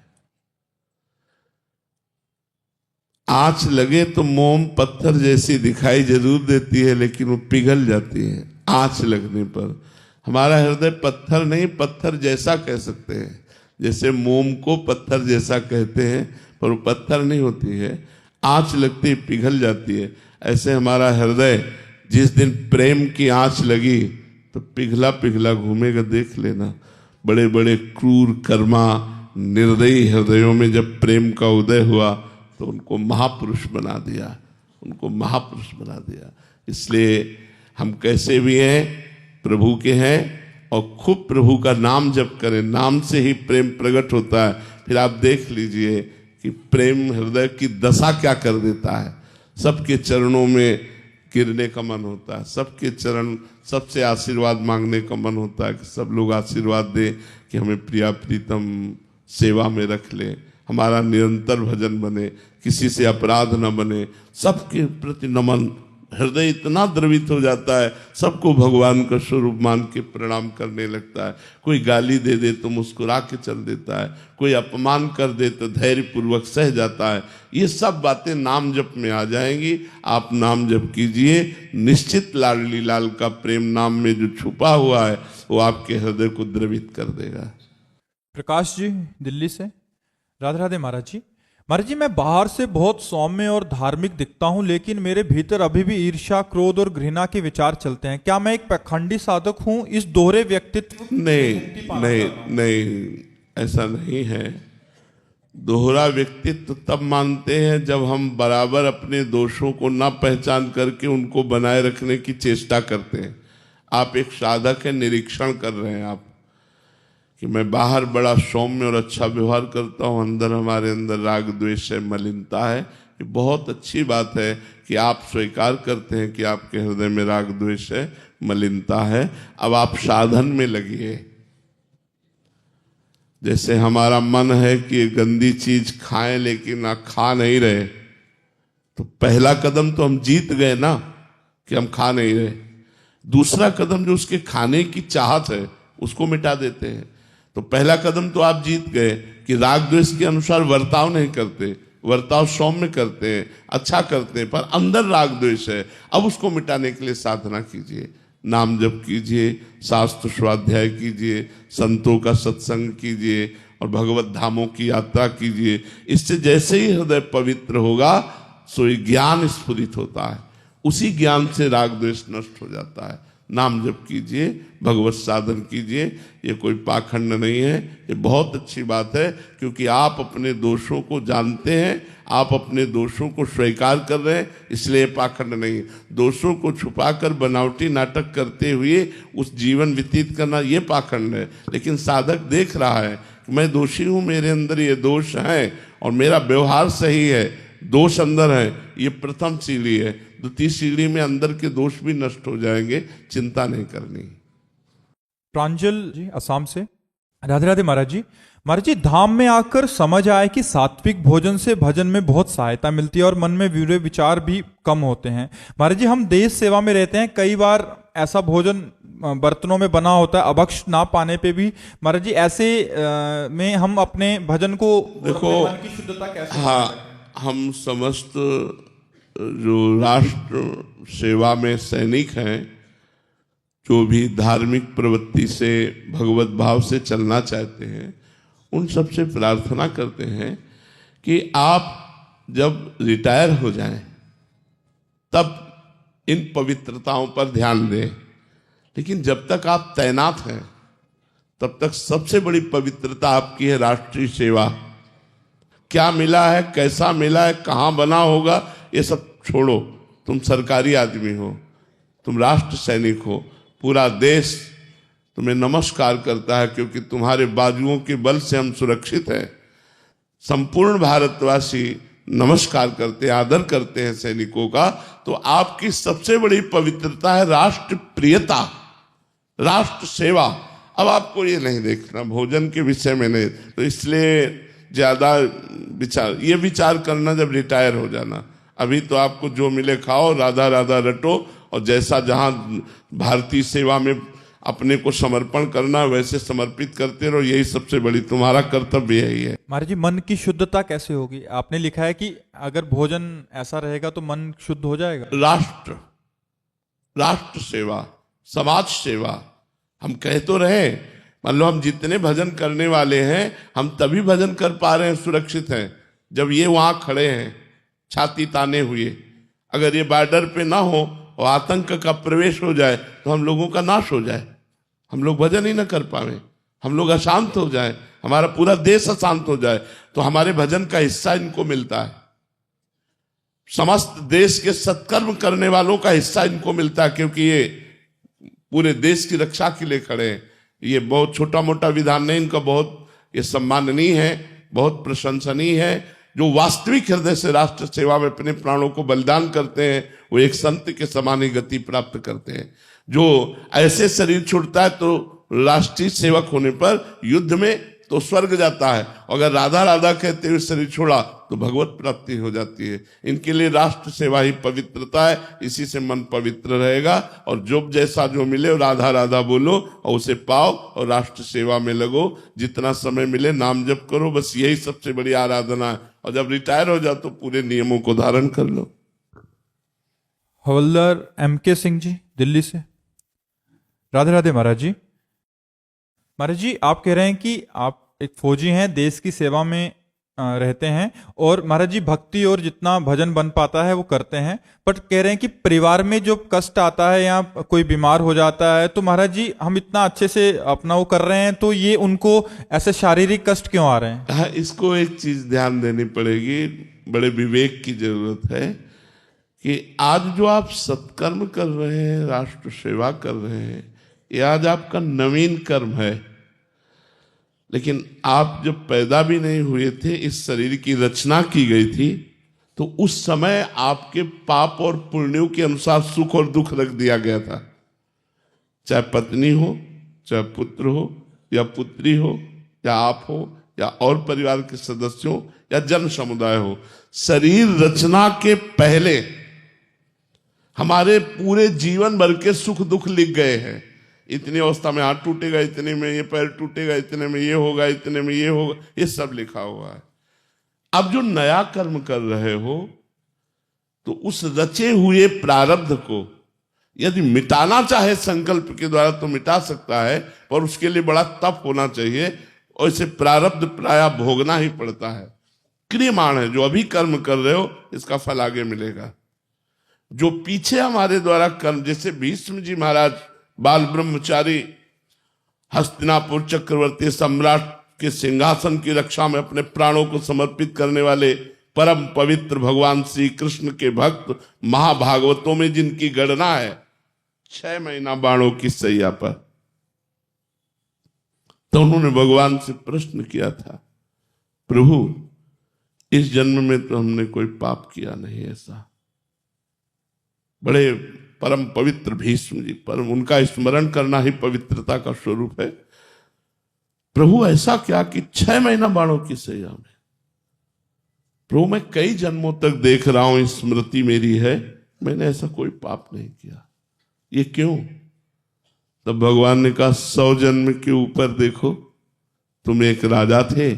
आंच लगे तो मोम पत्थर जैसी दिखाई जरूर देती है, लेकिन वो पिघल जाती है आंच लगने पर। हमारा हृदय पत्थर नहीं, पत्थर जैसा कह सकते हैं। जैसे मोम को पत्थर जैसा कहते हैं, पर वो पत्थर नहीं होती है, आंच लगती है, पिघल जाती है। ऐसे हमारा हृदय जिस दिन प्रेम की आंच लगी तो पिघला पिघला घूमेगा, देख लेना। बड़े बड़े क्रूर कर्मा निर्दयी हृदयों में जब प्रेम का उदय हुआ तो उनको महापुरुष बना दिया, उनको महापुरुष बना दिया। इसलिए हम कैसे भी हैं, प्रभु के हैं, और खूब प्रभु का नाम जप करें। नाम से ही प्रेम प्रकट होता है। फिर आप देख लीजिए कि प्रेम हृदय की दशा क्या कर देता है। सबके चरणों में गिरने का मन होता है, सबके चरण, सबसे आशीर्वाद मांगने का मन होता है कि सब लोग आशीर्वाद दें कि हमें प्रिया प्रीतम सेवा में रख ले, हमारा निरंतर भजन बने, किसी से अपराध न बने, सबके प्रति नमन। हृदय इतना द्रवित हो जाता है, सबको भगवान का स्वरूप मान के प्रणाम करने लगता है। कोई गाली दे दे तो मुस्कुरा के चल देता है, कोई अपमान कर दे तो धैर्य पूर्वक सह जाता है। ये सब बातें नाम जप में आ जाएंगी। आप नाम जप कीजिए, निश्चित लाडली लाल का प्रेम नाम में जो छुपा हुआ है वो आपके हृदय को द्रवित कर देगा। प्रकाश जी दिल्ली से। राधे राधे महाराज जी। महाराज जी, मैं बाहर से बहुत सौम्य और धार्मिक दिखता हूं, लेकिन मेरे भीतर अभी भी ईर्ष्या, क्रोध और घृणा के विचार चलते हैं। क्या मैं एक पाखंडी साधक हूं? इस दोहरे व्यक्तित्व नहीं नहीं नहीं, ऐसा नहीं है। दोहरा व्यक्तित्व तब मानते हैं जब हम बराबर अपने दोषों को ना पहचान करके उनको बनाए रखने की चेष्टा करते हैं। आप एक साधक है, निरीक्षण कर रहे हैं आप कि मैं बाहर बड़ा सौम्य और अच्छा व्यवहार करता हूं, अंदर हमारे अंदर राग द्वेष है, मलिनता है। ये बहुत अच्छी बात है कि आप स्वीकार करते हैं कि आपके हृदय में राग द्वेष है, मलिनता है। अब आप साधन में लगिए। जैसे हमारा मन है कि ये गंदी चीज खाएं, लेकिन आप खा नहीं रहे, तो पहला कदम तो हम जीत गए ना कि हम खा नहीं रहे। दूसरा कदम जो उसके खाने की चाहत है उसको मिटा देते हैं। तो पहला कदम तो आप जीत गए कि राग द्वेष के अनुसार वर्ताव नहीं करते, वर्ताव सौम्य करते हैं, अच्छा करते हैं, पर अंदर राग द्वेष है। अब उसको मिटाने के लिए साधना कीजिए, नाम जप कीजिए, शास्त्र स्वाध्याय कीजिए, संतों का सत्संग कीजिए और भगवत धामों की यात्रा कीजिए। इससे जैसे ही हृदय पवित्र होगा, सो ज्ञान स्फुरित होता है। उसी ज्ञान से राग द्वेष नष्ट हो जाता है। नाम जप कीजिए, भगवत साधन कीजिए। ये कोई पाखंड नहीं है, ये बहुत अच्छी बात है, क्योंकि आप अपने दोषों को जानते हैं, आप अपने दोषों को स्वीकार कर रहे हैं, इसलिए पाखंड नहीं। दोषों को छुपाकर बनावटी नाटक करते हुए उस जीवन व्यतीत करना, ये पाखंड है। लेकिन साधक देख रहा है कि मैं दोषी हूँ, मेरे अंदर ये दोष हैं और मेरा व्यवहार सही है, दोष अंदर है, ये प्रथम सीढ़ी है। द्वितीय सीढ़ी में अंदर के दोष भी नष्ट हो जाएंगे, चिंता नहीं करनी। प्रांजल जी असम से, राधे राधे महाराज जी। महाराज जी, धाम में आकर समझ आया कि सात्विक भोजन से भजन में बहुत सहायता मिलती है और मन में बुरे विचार भी कम होते हैं। महाराज जी, हम देश सेवा में रहते हैं, कई बार ऐसा भोजन बर्तनों में बना होता है, अभक्ष ना पाने पे भी महाराज जी ऐसे में हम अपने भजन को, देखो, मन की शुद्धता कैसे? हाँ, हम समस्त जो राष्ट्र सेवा में सैनिक हैं, जो भी धार्मिक प्रवृत्ति से भगवत भाव से चलना चाहते हैं, उन सब से प्रार्थना करते हैं कि आप जब रिटायर हो जाएं तब इन पवित्रताओं पर ध्यान दें। लेकिन जब तक आप तैनात हैं तब तक सबसे बड़ी पवित्रता आपकी है राष्ट्रीय सेवा। क्या मिला है, कैसा मिला है, कहाँ बना होगा, ये सब छोड़ो। तुम सरकारी आदमी हो, तुम राष्ट्र सैनिक हो, पूरा देश तुम्हें नमस्कार करता है, क्योंकि तुम्हारे बाजुओं के बल से हम सुरक्षित हैं। संपूर्ण भारतवासी नमस्कार करते हैं, आदर करते हैं सैनिकों का। तो आपकी सबसे बड़ी पवित्रता है राष्ट्र प्रियता, राष्ट्र सेवा। अब आपको ये नहीं देखना भोजन के विषय में नहीं, तो इसलिए ज्यादा विचार, ये विचार करना जब रिटायर हो जाना। अभी तो आपको जो मिले खाओ, राधा राधा रटो, और जैसा जहां भारतीय सेवा में अपने को समर्पण करना वैसे समर्पित करते रहो। यही सबसे बड़ी तुम्हारा कर्तव्य यही है। महाराज जी, मन की शुद्धता कैसे होगी? आपने लिखा है कि अगर भोजन ऐसा रहेगा तो मन शुद्ध हो जाएगा। राष्ट्र सेवा, समाज सेवा, हम कह तो रहे, मान लो हम जितने भजन करने वाले हैं, हम तभी भजन कर पा रहे हैं, सुरक्षित हैं, जब ये वहां खड़े हैं छाती ताने हुए। अगर ये बॉर्डर पे ना हो और आतंक का प्रवेश हो जाए तो हम लोगों का नाश हो जाए, हम लोग भजन ही ना कर पाए, हम लोग अशांत हो जाए, हमारा पूरा देश अशांत हो जाए, तो हमारे भजन का हिस्सा इनको मिलता है। समस्त देश के सत्कर्म करने वालों का हिस्सा इनको मिलता है, क्योंकि ये पूरे देश की रक्षा के लिए खड़े हैं। ये बहुत छोटा मोटा विधान नहीं, इनका बहुत ये सम्माननीय है, बहुत प्रशंसनीय है। जो वास्तविक हृदय से राष्ट्र सेवा में अपने प्राणों को बलिदान करते हैं, वो एक संत के समान ही गति प्राप्त करते हैं। जो ऐसे शरीर छूटता है तो राष्ट्रीय सेवक होने पर युद्ध में तो स्वर्ग जाता है, अगर राधा राधा कहते हुए शरीर छोड़ा तो भगवत प्राप्ति हो जाती है। इनके लिए राष्ट्र सेवा ही पवित्रता है, इसी से मन पवित्र रहेगा। और जो जैसा जो मिले राधा राधा बोलो और उसे पाओ और राष्ट्र सेवा में लगो। जितना समय मिले नाम जप करो, बस यही सबसे बड़ी आराधना है। और जब रिटायर हो जाओ तो पूरे नियमों को धारण कर लो। हवलदार MK सिंह जी, दिल्ली से, राधे राधे महाराज जी। महाराज जी, आप कह रहे हैं कि आप एक फौजी हैं, देश की सेवा में रहते हैं और महाराज जी भक्ति और जितना भजन बन पाता है वो करते हैं, बट कह रहे हैं कि परिवार में जो कष्ट आता है या कोई बीमार हो जाता है तो महाराज जी हम इतना अच्छे से अपना वो कर रहे हैं तो ये उनको ऐसे शारीरिक कष्ट क्यों आ रहे हैं? हाँ, इसको एक चीज ध्यान देनी पड़ेगी, बड़े विवेक की जरूरत है कि आज जो आप सत्कर्म कर रहे हैं, राष्ट्र सेवा कर रहे हैं, ये आज आपका नवीन कर्म है। लेकिन आप जब पैदा भी नहीं हुए थे, इस शरीर की रचना की गई थी, तो उस समय आपके पाप और पुण्यों के अनुसार सुख और दुख रख दिया गया था। चाहे पत्नी हो, चाहे पुत्र हो या पुत्री हो, या आप हो या और परिवार के सदस्य हो या जन समुदाय हो, शरीर रचना के पहले हमारे पूरे जीवन भर के सुख दुख लिख गए हैं। इतनी अवस्था में हाथ टूटेगा, इतने में ये पैर टूटेगा, इतने में ये होगा, इतने में ये होगा, ये सब लिखा हुआ है। अब जो नया कर्म कर रहे हो तो उस रचे हुए प्रारब्ध को यदि मिटाना चाहे संकल्प के द्वारा तो मिटा सकता है, पर उसके लिए बड़ा तप होना चाहिए और इसे प्रारब्ध प्राय भोगना ही पड़ता है। क्रियमाण है, जो अभी कर्म कर रहे हो इसका फल आगे मिलेगा। जो पीछे हमारे द्वारा कर्म, जैसे भीष्म जी महाराज बाल ब्रह्मचारी हस्तिनापुर चक्रवर्ती सम्राट के सिंहासन की रक्षा में अपने प्राणों को समर्पित करने वाले परम पवित्र भगवान श्री कृष्ण के भक्त, महाभागवतों में जिनकी गणना है 6 महीना बाणों की सैया पर, तो उन्होंने भगवान से प्रश्न किया था, प्रभु इस जन्म में तो हमने कोई पाप किया नहीं। ऐसा बड़े परम पवित्र भीष्म जी, परम उनका स्मरण करना ही पवित्रता का स्वरूप है। प्रभु ऐसा क्या कि 6 महीना बाणों की सैया में, प्रभु मैं कई जन्मों तक देख रहा हूं, स्मृति मेरी है, मैंने ऐसा कोई पाप नहीं किया, ये क्यों? तब भगवान ने कहा 100 जन्म के ऊपर देखो, तुम एक राजा थे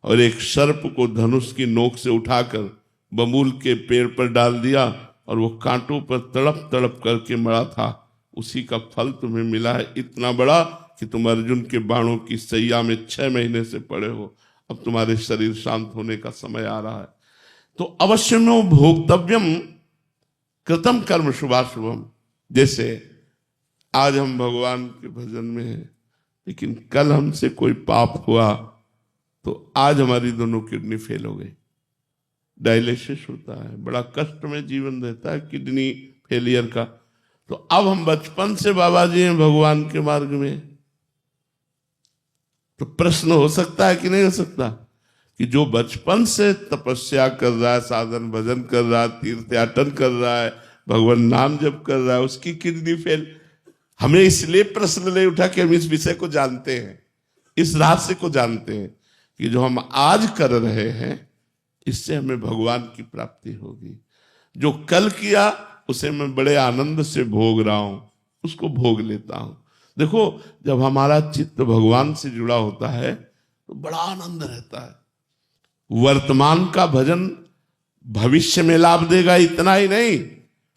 और एक सर्प को धनुष की नोक से उठाकर बबूल के पेड़ पर डाल दिया और वो कांटों पर तड़प तड़प करके मरा था, उसी का फल तुम्हें मिला है इतना बड़ा कि तुम अर्जुन के बाणों की सैया में 6 महीने से पड़े हो। अब तुम्हारे शरीर शांत होने का समय आ रहा है, तो अवश्य में भोक्तव्यम कृतम कर्म शुभाशुभम। जैसे आज हम भगवान के भजन में हैं, लेकिन कल हमसे कोई पाप हुआ तो आज हमारी दोनों किडनी फेल हो गई, डायलिसिस होता है, बड़ा कष्ट में जीवन रहता है किडनी फेलियर का। तो अब हम बचपन से बाबा जी हैं भगवान के मार्ग में, तो प्रश्न हो सकता है कि नहीं हो सकता कि जो बचपन से तपस्या कर रहा है, साधन भजन कर रहा है, तीर्थयाटन कर रहा है, भगवान नाम जप कर रहा है, उसकी किडनी फेल। हमें इसलिए प्रश्न नहीं उठा कि हम इस विषय को जानते हैं, इस रहस्य को जानते हैं कि जो हम आज कर रहे हैं इससे हमें भगवान की प्राप्ति होगी। जो कल किया उसे मैं बड़े आनंद से भोग रहा हूं, उसको भोग लेता हूं। देखो, जब हमारा चित्त भगवान से जुड़ा होता है तो बड़ा आनंद रहता है। वर्तमान का भजन भविष्य में लाभ देगा, इतना ही नहीं,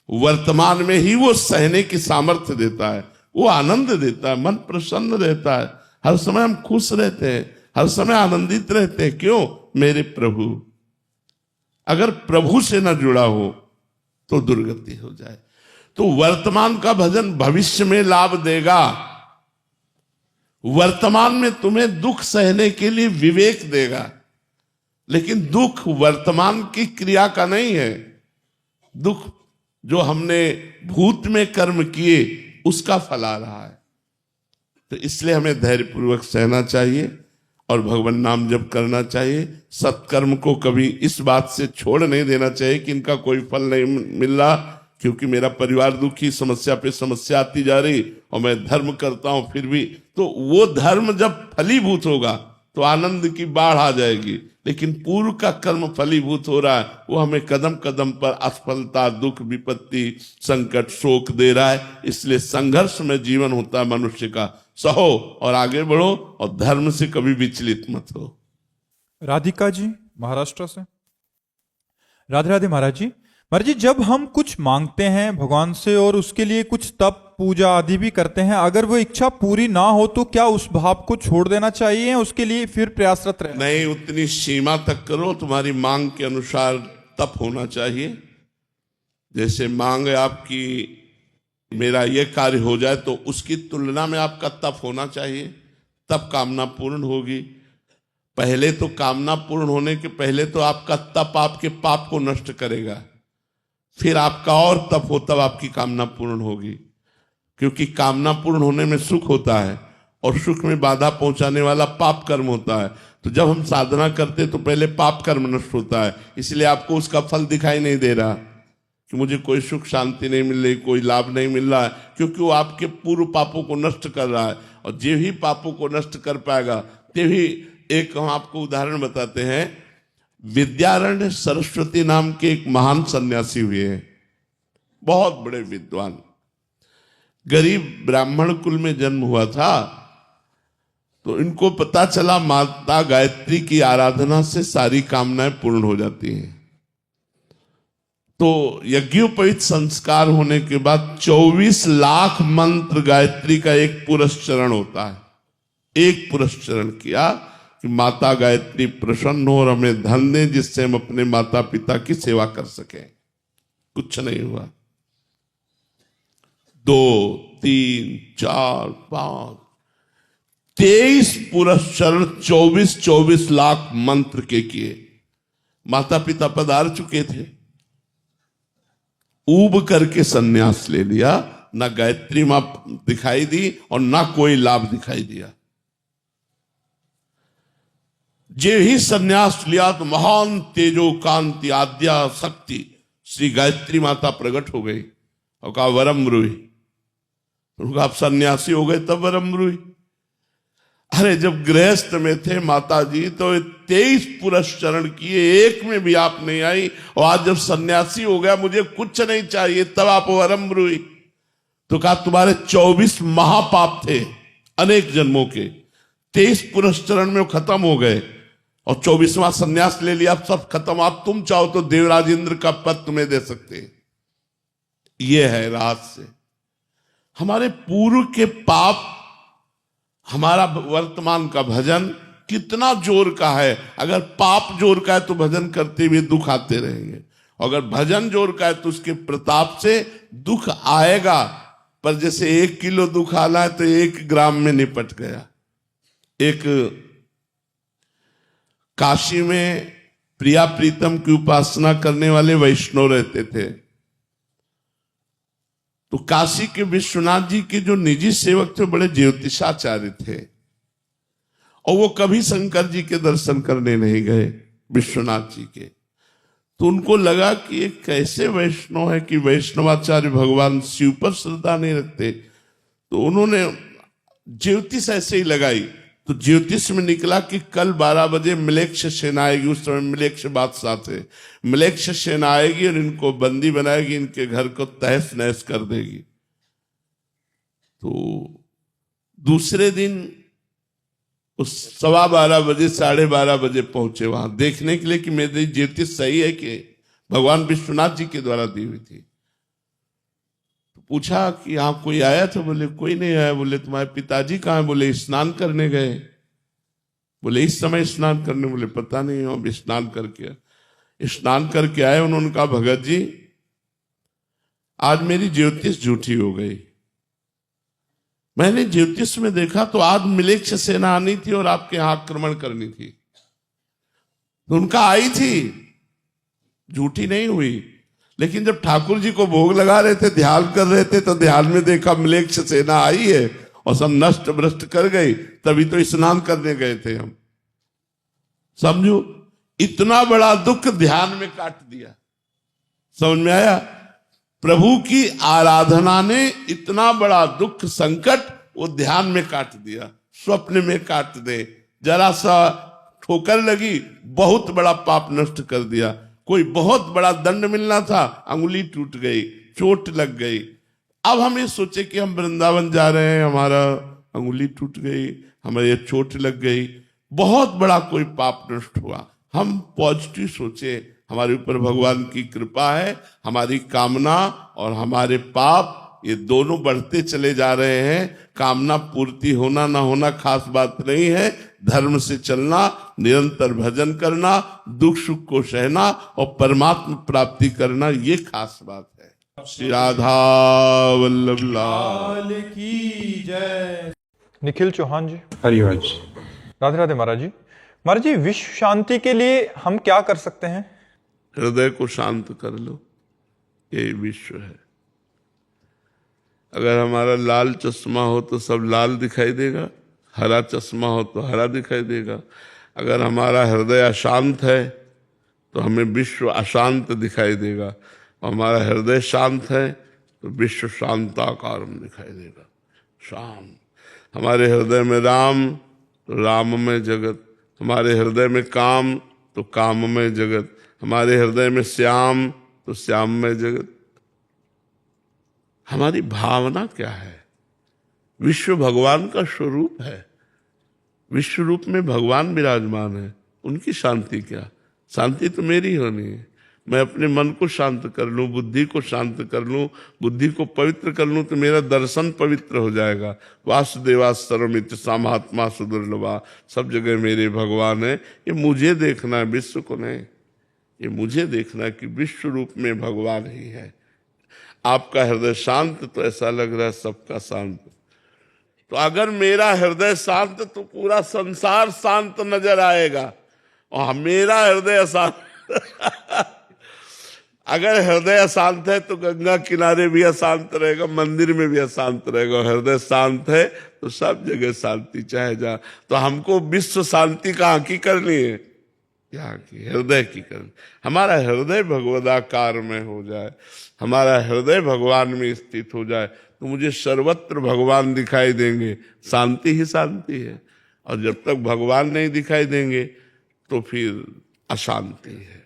वर्तमान में ही वो सहने की सामर्थ्य देता है, वो आनंद देता है, मन प्रसन्न रहता है, हर समय हम खुश रहते हैं, हर समय आनंदित रहते हैं। क्यों? मेरे प्रभु। अगर प्रभु से न जुड़ा हो तो दुर्गति हो जाए। तो वर्तमान का भजन भविष्य में लाभ देगा, वर्तमान में तुम्हें दुख सहने के लिए विवेक देगा, लेकिन दुख वर्तमान की क्रिया का नहीं है, दुख जो हमने भूत में कर्म किए उसका फल आ रहा है। तो इसलिए हमें धैर्यपूर्वक सहना चाहिए और भगवान नाम जप करना चाहिए। सत्कर्म को कभी इस बात से छोड़ नहीं देना चाहिए कि इनका कोई फल नहीं मिल रहा, क्योंकि मेरा परिवार दुखी, समस्या पे समस्या आती जा रही और मैं धर्म करता हूं फिर भी, तो वो धर्म जब फलीभूत होगा तो आनंद की बाढ़ आ जाएगी। लेकिन पूर्व का कर्म फलीभूत हो रहा है, वो हमें कदम कदम पर असफलता, दुख, विपत्ति, संकट, शोक दे रहा है। इसलिए संघर्ष में जीवन होता है मनुष्य का। सहो और आगे बढ़ो और धर्म से कभी विचलित मत हो। राधिका जी महाराष्ट्र से। राधे राधे महाराज जी। महाराज जी, जब हम कुछ मांगते हैं भगवान से और उसके लिए कुछ तप तप पूजा आदि भी करते हैं, अगर वो इच्छा पूरी ना हो तो क्या उस भाव को छोड़ देना चाहिए, उसके लिए फिर प्रयासरत रहना? नहीं, उतनी सीमा तक करो, तुम्हारी मांग के अनुसार तप होना चाहिए। जैसे मांग है आपकी मेरा ये कार्य हो जाए, तो उसकी तुलना में आपका तप होना चाहिए, तब कामना पूर्ण होगी। पहले तो कामना पूर्ण होने के पहले तो आपका तप आपके पाप को नष्ट करेगा, फिर आपका और तप हो तब आपकी कामना पूर्ण होगी। क्योंकि कामना पूर्ण होने में सुख होता है और सुख में बाधा पहुंचाने वाला पाप कर्म होता है। तो जब हम साधना करते तो पहले पाप कर्म नष्ट होता है, इसलिए आपको उसका फल दिखाई नहीं दे रहा कि मुझे कोई सुख शांति नहीं मिल रही, कोई लाभ नहीं मिल रहा है, क्योंकि वो आपके पूर्व पापों को नष्ट कर रहा है। और जो ही पापों को नष्ट कर पाएगा तभी, एक हम आपको उदाहरण बताते हैं, विद्यारण्य सरस्वती नाम के एक महान सन्यासी हुए हैं, बहुत बड़े विद्वान, गरीब ब्राह्मण कुल में जन्म हुआ था। तो इनको पता चला माता गायत्री की आराधना से सारी कामनाएं पूर्ण हो जाती हैं। तो यज्ञोपवीत संस्कार होने के बाद 24 लाख मंत्र गायत्री का एक पुरस्चरण होता है। एक पुरस्चरण किया कि माता गायत्री प्रसन्न हो और हमें धन दे, जिससे हम अपने माता पिता की सेवा कर सकें। कुछ नहीं हुआ। 2, 3, 4, 5, 23 पुरस्चरण 24 लाख मंत्र के किए। माता पिता पधार चुके थे, ऊब करके सन्यास ले लिया। ना गायत्री मां दिखाई दी और ना कोई लाभ दिखाई दिया। जे ही सन्यास लिया तो महान तेजो कांति आद्या शक्ति श्री गायत्री माता प्रकट हो गई और कहा वरम ब्रूहि। उनका आप सन्यासी हो गए तब वरम ब्रूहि। अरे जब गृहस्थ में थे माता जी तो 23 पुरस्चरण किए, एक में भी आप नहीं आई, और आज जब सन्यासी हो गया मुझे कुछ नहीं चाहिए तब आप वरम ब्रूहि। तो कहा तुम्हारे 24 महापाप थे अनेक जन्मों के, 23 पुरस्चरण में वो खत्म हो गए और 24वां सन्यास ले लिया, अब सब खत्म। आप तुम चाहो तो देवराज इंद्र का पद तुम्हें दे सकते हैं। यह है रहस्य। हमारे पूर्व के पाप, हमारा वर्तमान का भजन कितना जोर का है। अगर पाप जोर का है तो भजन करते हुए दुख आते रहेंगे, अगर भजन जोर का है तो उसके प्रताप से दुख आएगा। पर जैसे 1 किलो दुख आना है तो 1 ग्राम में निपट गया। एक काशी में प्रिया प्रीतम की उपासना करने वाले वैष्णव रहते थे। तो काशी के विश्वनाथ जी के जो निजी सेवक थे बड़े ज्योतिषाचार्य थे, और वो कभी शंकर जी के दर्शन करने नहीं गए, विश्वनाथ जी के। तो उनको लगा कि ये कैसे वैष्णव है कि वैष्णवाचार्य भगवान शिव पर श्रद्धा नहीं रखते। तो उन्होंने ज्योतिष ऐसे ही लगाई। तो ज्योतिष में निकला कि कल 12 बजे मलेक्ष सेना आएगी। उस समय मलेक्ष बादशाह थे। मलेक्ष सेना आएगी और इनको बंदी बनाएगी, इनके घर को तहस नहस कर देगी। तो दूसरे दिन उस 12:15 बजे 12:30 बजे पहुंचे वहां देखने के लिए कि मेरी ज्योतिष सही है कि भगवान विश्वनाथ जी के द्वारा दी हुई थी। पूछा कि यहां कोई आया था? बोले कोई नहीं आया। बोले तुम्हारे पिताजी कहाँ है? बोले स्नान करने गए। बोले इस समय स्नान करने? बोले पता नहीं, अब स्नान करके आए। उन्होंने कहा भगत जी आज मेरी ज्योतिष झूठी हो गई। मैंने ज्योतिष में देखा तो आज मिलेक्ष सेना आनी थी और आपके यहां आक्रमण करनी थी। तो उनका आई थी, झूठी नहीं हुई। लेकिन जब ठाकुर जी को भोग लगा रहे थे, ध्यान कर रहे थे, तो ध्यान में देखा मिलेक्ष सेना आई है और सब नष्ट भ्रष्ट कर गई। तभी तो स्नान करने गए थे हम। समझो, इतना बड़ा दुख ध्यान में काट दिया। समझ में आया? प्रभु की आराधना ने इतना बड़ा दुख संकट वो ध्यान में काट दिया। स्वप्न में काट दे, जरा सा ठोकर लगी, बहुत बड़ा पाप नष्ट कर दिया। कोई बहुत बड़ा दंड मिलना था, अंगुली टूट गई, चोट लग गई। अब हम ये सोचे कि हम वृंदावन जा रहे हैं, हमारा अंगुली टूट गई, हमें ये चोट लग गई, बहुत बड़ा कोई पाप नष्ट हुआ। हम पॉजिटिव सोचे, हमारे ऊपर भगवान की कृपा है, हमारी कामना और हमारे पाप ये दोनों बढ़ते चले जा रहे हैं। कामना पूर्ति होना ना होना खास बात नहीं है। धर्म से चलना, निरंतर भजन करना, दुख सुख को सहना और परमात्मा प्राप्ति करना, ये खास बात है। श्री राधा वल्लभ लाल की जय। निखिल चौहान जी। हरिवंश। राधे राधे महाराज जी। महाराज जी, विश्व शांति के लिए हम क्या कर सकते हैं? हृदय को शांत कर लो, यही विश्व है। अगर हमारा लाल चश्मा हो तो सब लाल दिखाई देगा, हरा चश्मा हो तो हरा दिखाई देगा। अगर हमारा हृदय अशांत है तो हमें विश्व अशांत दिखाई देगा, और हमारा हृदय शांत है तो विश्व शांताकार में दिखाई देगा। शांत। हमारे हृदय में राम तो राममय जगत, हमारे हृदय में काम तो काममय जगत, हमारे हृदय में श्याम तो श्याममय जगत। हमारी भावना क्या है? विश्व भगवान का स्वरूप है, विश्व रूप में भगवान विराजमान है। उनकी शांति क्या? शांति तो मेरी होनी है। मैं अपने मन को शांत कर लूं, बुद्धि को शांत कर लूं, बुद्धि को पवित्र कर लूं तो मेरा दर्शन पवित्र हो जाएगा। वासुदेवा सर्वमित्र सामात्मा सुदुर्लभा, सब जगह मेरे भगवान है। ये मुझे देखना है, विश्व को नहीं। ये मुझे देखना है कि विश्व रूप में भगवान ही है। आपका हृदय शांत तो ऐसा लग रहा है सबका शांत। तो अगर मेरा हृदय शांत तो पूरा संसार शांत नजर आएगा, और मेरा हृदय अशांत अगर हृदय अशांत है तो गंगा किनारे भी अशांत रहेगा, मंदिर में भी अशांत रहेगा। हृदय शांत है तो सब जगह शांति चाहे जा। तो हमको विश्व शांति कहाँ की करनी है? यहाँ की, हृदय की करनी। हमारा हृदय भगवदाकार में हो जाए, हमारा हृदय भगवान में स्थित हो जाए तो मुझे सर्वत्र भगवान दिखाई देंगे। शांति ही शांति है। और जब तक भगवान नहीं दिखाई देंगे तो फिर अशांति है।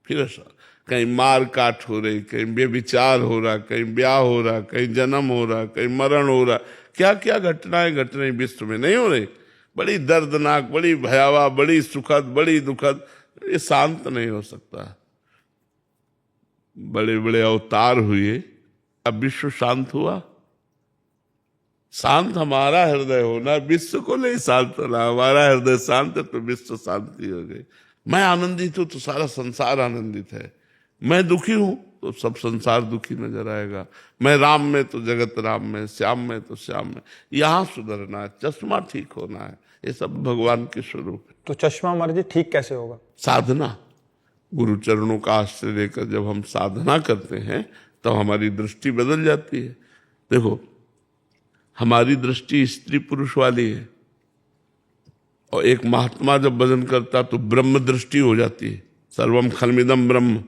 फिर अशांति, कहीं मार काट हो रही, कहीं बेविचार हो रहा, कहीं ब्याह हो रहा, कहीं जन्म हो रहा, कहीं मरण हो रहा। क्या क्या घटनाएं घट रही विश्व में, नहीं हो रही? बड़ी दर्दनाक, बड़ी भयावह, बड़ी सुखद, बड़ी दुखद। ये शांत नहीं हो सकता। बड़े बड़े अवतार हुए, अब विश्व शांत हुआ? शांत हमारा हृदय होना, विश्व को नहीं शांत होना। हमारा हृदय शांत है तो विश्व शांति हो गई। मैं आनंदित हूं तो सारा संसार आनंदित है। मैं दुखी हूं तो सब संसार दुखी नजर आएगा। मैं राम में तो जगत राम में, श्याम में तो श्याम में। यहां सुधरना है, चश्मा ठीक होना है। ये सब भगवान के स्वरूप है। तो चश्मा महाराज जी ठीक कैसे होगा? साधना, गुरु चरणों का आश्रय लेकर जब हम साधना करते हैं तो हमारी दृष्टि बदल जाती है। देखो, हमारी दृष्टि स्त्री पुरुष वाली है, और एक महात्मा जब भजन करता तो ब्रह्म दृष्टि हो जाती है। सर्वम खलमिदम ब्रह्म,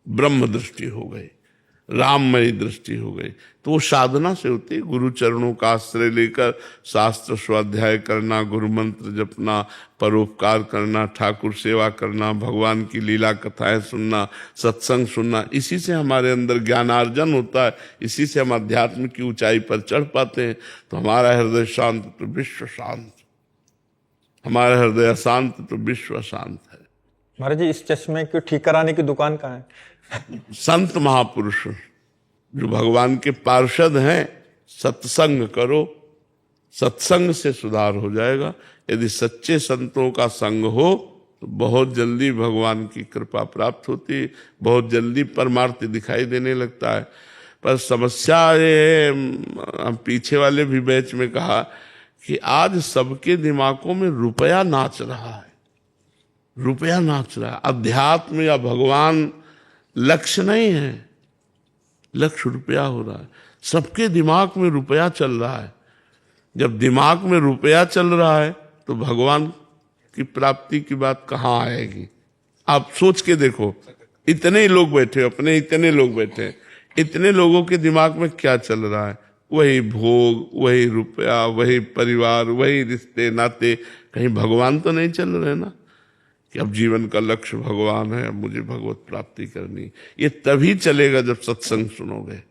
ब्रह्म दृष्टि हो गई, राममयी दृष्टि हो गई। तो वो साधना से होती है। गुरु चरणों का आश्रय लेकर शास्त्र स्वाध्याय करना, गुरु मंत्र जपना, परोपकार करना, ठाकुर सेवा करना, भगवान की लीला कथाएं सुनना, सत्संग सुनना, इसी से हमारे अंदर ज्ञानार्जन होता है। इसी से हम अध्यात्म की ऊंचाई पर चढ़ पाते हैं। तो हमारा हृदय शांत तो विश्व शांत, हमारा हृदय अशांत तो विश्व अशांत है। महाराज जी, इस चश्मे को ठीक कराने की दुकान कहाँ है? संत महापुरुष जो भगवान के पार्षद हैं, सत्संग करो, सत्संग से सुधार हो जाएगा। यदि सच्चे संतों का संग हो तो बहुत जल्दी भगवान की कृपा प्राप्त होती है, बहुत जल्दी परमार्थ दिखाई देने लगता है। पर समस्या ये, हम पीछे वाले भी बैच में कहा कि आज सबके दिमागों में रुपया नाच रहा है, रुपया नाच रहा है। अध्यात्म या भगवान लक्ष्य नहीं है, लक्ष्य रुपया हो रहा है। सबके दिमाग में रुपया चल रहा है। जब दिमाग में रुपया चल रहा है तो भगवान की प्राप्ति की बात कहाँ आएगी? आप सोच के देखो, इतने ही लोग बैठे, अपने इतने लोग बैठे, इतने लोगों के दिमाग में क्या चल रहा है? वही भोग, वही रुपया, वही परिवार, वही रिश्ते नाते। कहीं भगवान तो नहीं चल रहे ना, कि अब जीवन का लक्ष्य भगवान है, अब मुझे भगवत प्राप्ति करनी। ये तभी चलेगा जब सत्संग सुनोगे।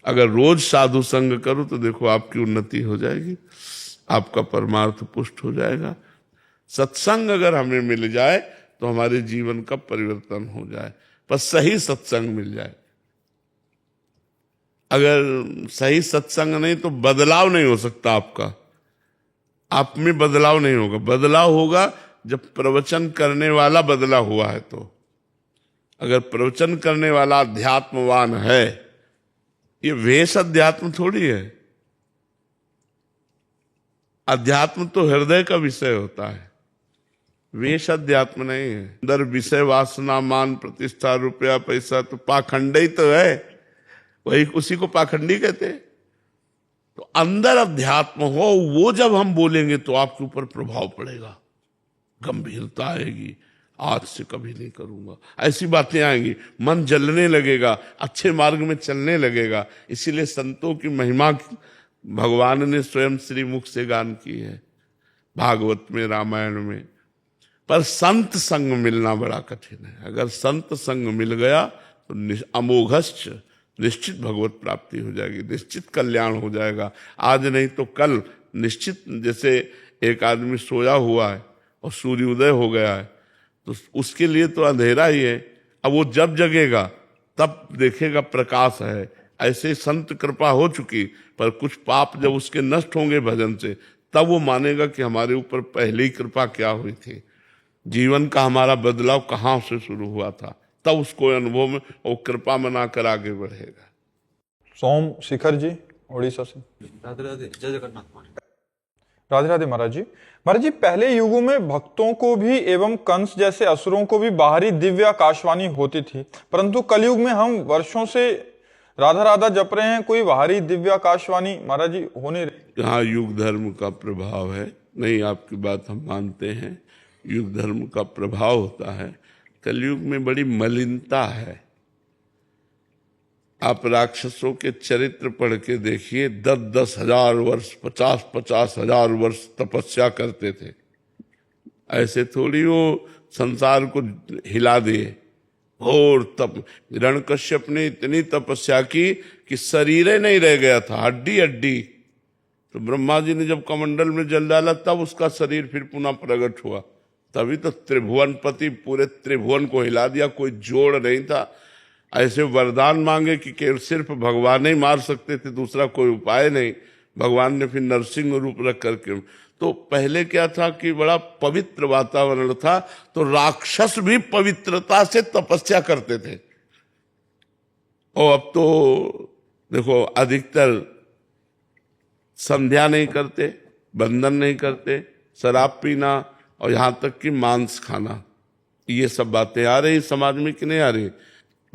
अगर रोज साधु संग करो तो देखो आपकी उन्नति हो जाएगी, आपका परमार्थ पुष्ट हो जाएगा। सत्संग अगर हमें मिल जाए तो हमारे जीवन का परिवर्तन हो जाए, पर सही सत्संग मिल जाए। अगर सही सत्संग नहीं तो बदलाव नहीं हो सकता आपका, आप में बदलाव नहीं होगा। बदलाव होगा जब प्रवचन करने वाला बदला हुआ है। तो अगर प्रवचन करने वाला अध्यात्मवान है, ये वेश अध्यात्म थोड़ी है। अध्यात्म तो हृदय का विषय होता है, वेश अध्यात्म नहीं है। अंदर विषय वासना मान प्रतिष्ठा रुपया पैसा तो पाखंड ही तो है, वही उसी को पाखंडी कहते हैं। तो अंदर अध्यात्म हो, वो जब हम बोलेंगे तो आपके ऊपर प्रभाव पड़ेगा, गंभीरता आएगी। आज से कभी नहीं करूंगा, ऐसी बातें आएंगी, मन जलने लगेगा, अच्छे मार्ग में चलने लगेगा। इसीलिए संतों की महिमा भगवान ने स्वयं श्रीमुख से गान की है, भागवत में, रामायण में। पर संत संग मिलना बड़ा कठिन है। अगर संत संग मिल गया तो अमोघश्च, निश्चित भगवत प्राप्ति हो जाएगी, निश्चित कल्याण हो जाएगा। आज नहीं तो कल निश्चित। जैसे एक आदमी सोया हुआ है और सूर्योदय हो गया है, तो उसके लिए तो अंधेरा ही है। अब वो जब जगेगा तब देखेगा प्रकाश है। ऐसे संत कृपा हो चुकी, पर कुछ पाप जब उसके नष्ट होंगे भजन से, तब वो मानेगा कि हमारे ऊपर पहले ही कृपा क्या हुई थी, जीवन का हमारा बदलाव कहाँ से शुरू हुआ था, तब उसको अनुभव में वो कृपा मनाकर आगे बढ़ेगा। सोम शिखर जी उड़ीसा से। राधे राधे, जय जगन्नाथ महाराज। राधे राधे महाराज जी। महाराज जी, पहले युगों में भक्तों को भी एवं कंस जैसे असुरों को भी बाहरी दिव्य आकाशवाणी होती थी, परंतु कलयुग में हम वर्षों से राधा राधा जप रहे हैं, कोई बाहरी दिव्य आकाशवाणी महाराज जी होने रही। हाँ, युग धर्म का प्रभाव है। नहीं, आपकी बात हम मानते हैं, युग धर्म का प्रभाव होता है। कलयुग में बड़ी मलिनता है। आप राक्षसों के चरित्र पढ़ के देखिए, 10-10 हजार वर्ष, 50-50 हजार वर्ष तपस्या करते थे। ऐसे थोड़ी वो संसार को हिला दिए। और तप हिरण्यकश्यप ने इतनी तपस्या की कि शरीर ही नहीं रह गया था, हड्डी हड्डी। तो ब्रह्मा जी ने जब कमंडल में जल डाला, तब उसका शरीर फिर पुनः प्रकट हुआ। तभी तो त्रिभुवनपति पूरे त्रिभुवन को हिला दिया, कोई जोड़ नहीं था। ऐसे वरदान मांगे कि केवल सिर्फ भगवान ही मार सकते थे, दूसरा कोई उपाय नहीं। भगवान ने फिर नरसिंह रूप रख करके। तो पहले क्या था कि बड़ा पवित्र वातावरण था, तो राक्षस भी पवित्रता से तपस्या करते थे। और अब तो देखो, अधिकतर संध्या नहीं करते, बंधन नहीं करते, शराब पीना और यहाँ तक कि मांस खाना, ये सब बातें आ रही समाज में कि नहीं आ रही।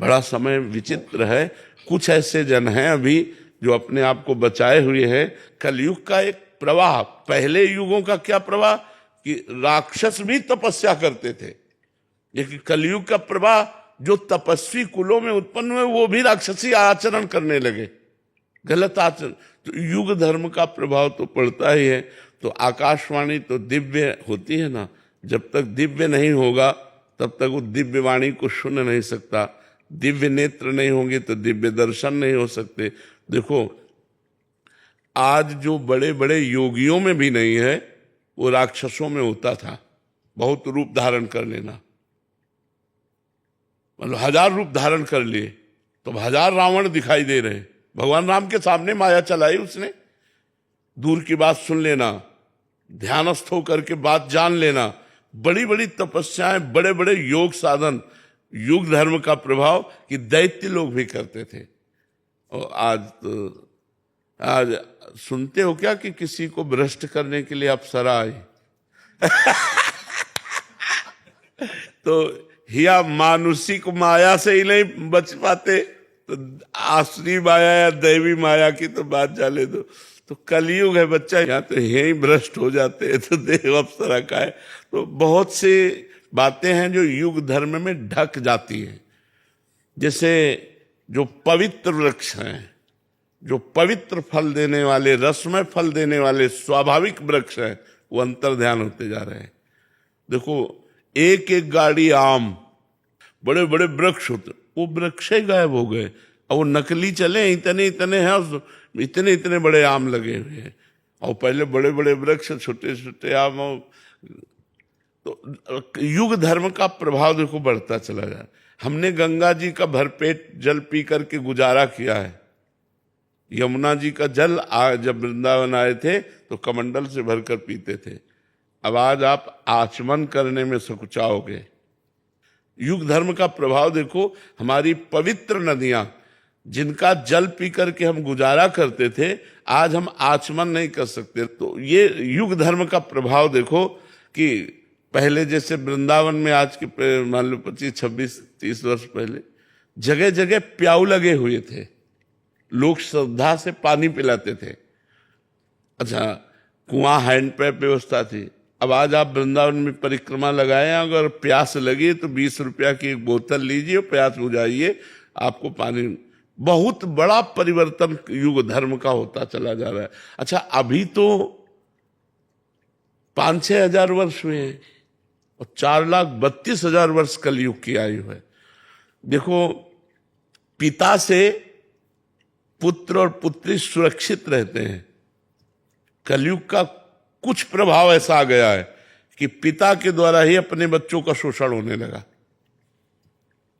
बड़ा समय विचित्र है। कुछ ऐसे जन हैं अभी जो अपने आप को बचाए हुए हैं। कलयुग का एक प्रवाह, पहले युगों का क्या प्रवाह कि राक्षस भी तपस्या करते थे, लेकिन कलयुग का प्रवाह जो तपस्वी कुलों में उत्पन्न हुए वो भी राक्षसी आचरण करने लगे, गलत आचरण। तो युग धर्म का प्रभाव तो पड़ता ही है। तो आकाशवाणी तो दिव्य होती है ना, जब तक दिव्य नहीं होगा तब तक वो दिव्य वाणी को सुन नहीं सकता। दिव्य नेत्र नहीं होंगे तो दिव्य दर्शन नहीं हो सकते। देखो, आज जो बड़े बड़े योगियों में भी नहीं है, वो राक्षसों में होता था। बहुत रूप धारण कर लेना, मतलब 1000 रूप धारण कर लिए तो 1000 रावण दिखाई दे रहे। भगवान राम के सामने माया चलाई उसने। दूर की बात सुन लेना, ध्यानस्थ होकर के बात जान लेना, बड़ी बड़ी तपस्याएं, बड़े बड़े योग साधन, युग धर्म का प्रभाव कि दैत्य लोग भी करते थे। और आज सुनते हो क्या कि किसी को भ्रष्ट करने के लिए अप्सरा आई? तो हिया मानुषिक माया से ही नहीं बच पाते, तो आसुरी माया या दैवी माया की तो बात जाने दो। तो कलयुग है बच्चा, यहाँ तो यही भ्रष्ट हो जाते हैं, तो देव अप्सरा का है। तो बहुत सी बातें हैं जो युग धर्म में ढक जाती हैं। जैसे जो पवित्र वृक्ष हैं, जो पवित्र फल देने वाले, रसमय फल देने वाले स्वाभाविक वृक्ष हैं, वो अंतर्ध्यान होते जा रहे हैं। देखो, एक एक गाड़ी आम, बड़े बड़े वृक्ष होते, वो वृक्ष ही गायब हो गए। और वो नकली चले, इतने इतने हैं, इतने इतने बड़े आम लगे हुए हैं। और पहले बड़े बड़े वृक्ष, छोटे छोटे आम। तो युग धर्म का प्रभाव देखो बढ़ता चला जाए। हमने गंगा जी का भरपेट जल पी करके गुजारा किया है, यमुना जी का जल जब वृंदावन आए थे तो कमंडल से भरकर पीते थे। अब आज आप आचमन करने में सकुचाओगे। युग धर्म का प्रभाव देखो, हमारी पवित्र नदियां जिनका जल पी करके हम गुजारा करते थे, आज हम आचमन नहीं कर सकते। तो ये युग धर्म का प्रभाव देखो कि पहले जैसे वृंदावन में आज के मान लो 25, 26, 30 वर्ष पहले जगह जगह प्याऊ लगे हुए थे, लोग श्रद्धा से पानी पिलाते थे। अच्छा, कुआं हैंडपैप व्यवस्था थी। अब आज आप वृंदावन में परिक्रमा लगाए, अगर प्यास लगी तो 20 रुपया की एक बोतल लीजिए, प्यास बुझाइए, आपको पानी। बहुत बड़ा परिवर्तन युग धर्म का होता चला जा रहा है। अच्छा, अभी तो 5-6 हजार वर्ष हुए हैं और 4,32,000 वर्ष कलयुग की आयु है। देखो, पिता से पुत्र और पुत्री सुरक्षित रहते हैं। कलयुग का कुछ प्रभाव ऐसा आ गया है कि पिता के द्वारा ही अपने बच्चों का शोषण होने लगा।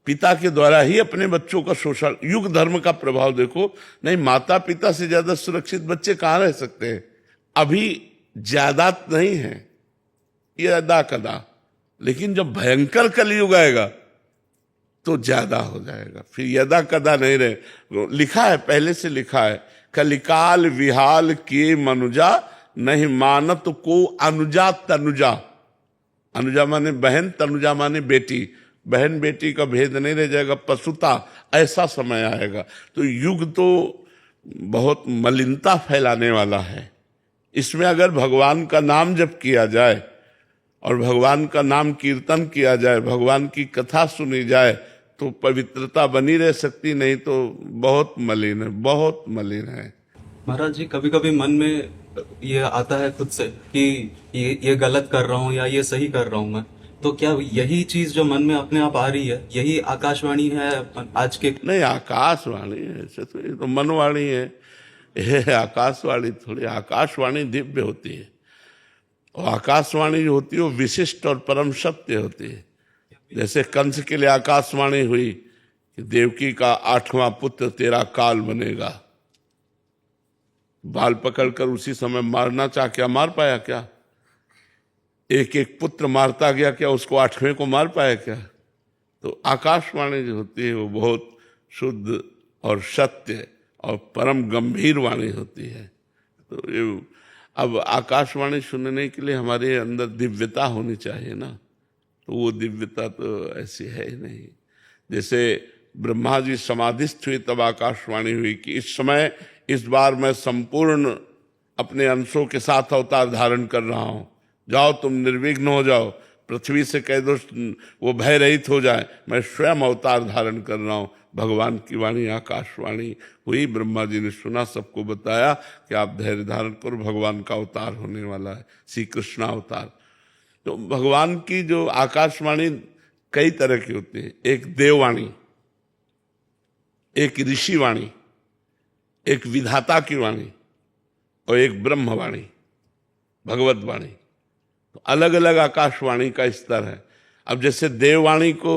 पिता के द्वारा ही अपने बच्चों का शोषण। युग धर्म का प्रभाव देखो, नहीं माता पिता से ज्यादा सुरक्षित बच्चे कहां रह सकते हैं। अभी ज्यादा नहीं है, ये अदा कदा, लेकिन जब भयंकर कलयुग आएगा तो ज्यादा हो जाएगा, फिर यदा कदा नहीं रहे। लिखा है, पहले से लिखा है, कलिकाल विहाल के मनुजा, नहीं मानत को अनुजा तनुजा। अनुजा माने बहन, तनुजा माने बेटी। बहन बेटी का भेद नहीं रह जाएगा, पशुता, ऐसा समय आएगा। तो युग तो बहुत मलिनता फैलाने वाला है। इसमें अगर भगवान का नाम जप किया जाए और भगवान का नाम कीर्तन किया जाए, भगवान की कथा सुनी जाए, तो पवित्रता बनी रह सकती, नहीं तो बहुत मलिन है, बहुत मलिन है। महाराज जी, कभी कभी मन में ये आता है खुद से कि ये गलत कर रहा हूँ या ये सही कर रहा हूँ मैं, तो क्या यही चीज जो मन में अपने आप आ रही है, यही आकाशवाणी है आज के? नहीं, आकाशवाणी है, ऐसे तो ये तो मनवाणी है, ये आकाशवाणी थोड़ी। आकाशवाणी दिव्य होती है, और आकाशवाणी जो होती है वो विशिष्ट और परम सत्य होती है। जैसे कंस के लिए आकाशवाणी हुई कि देवकी का 8वां पुत्र तेरा काल बनेगा। बाल पकड़कर उसी समय मारना चाह, क्या मार पाया? क्या एक एक पुत्र मारता गया, क्या उसको 8वें को मार पाया? क्या? तो आकाशवाणी जो होती है वो बहुत शुद्ध और सत्य और परम गंभीर वाणी होती है। तो ये अब आकाशवाणी सुनने के लिए हमारे अंदर दिव्यता होनी चाहिए ना, तो वो दिव्यता तो ऐसी है ही नहीं। जैसे ब्रह्मा जी समाधिस्थ हुए तब आकाशवाणी हुई कि इस समय, इस बार मैं संपूर्ण अपने अंशों के साथ अवतार धारण कर रहा हूं, जाओ तुम निर्विघ्न हो जाओ, पृथ्वी से कह दो वो भय रहित हो जाए, मैं स्वयं अवतार धारण कर रहा हूं। भगवान की वाणी आकाशवाणी हुई, ब्रह्मा जी ने सुना, सबको बताया कि आप धैर्य धारण करो, भगवान का अवतार होने वाला है, श्री कृष्ण अवतार। तो भगवान की जो आकाशवाणी कई तरह की होती है, एक देववाणी, एक ऋषिवाणी, एक विधाता की वाणी और एक ब्रह्मवाणी, भगवत वाणी। तो अलग अलग आकाशवाणी का स्तर है। अब जैसे देववाणी को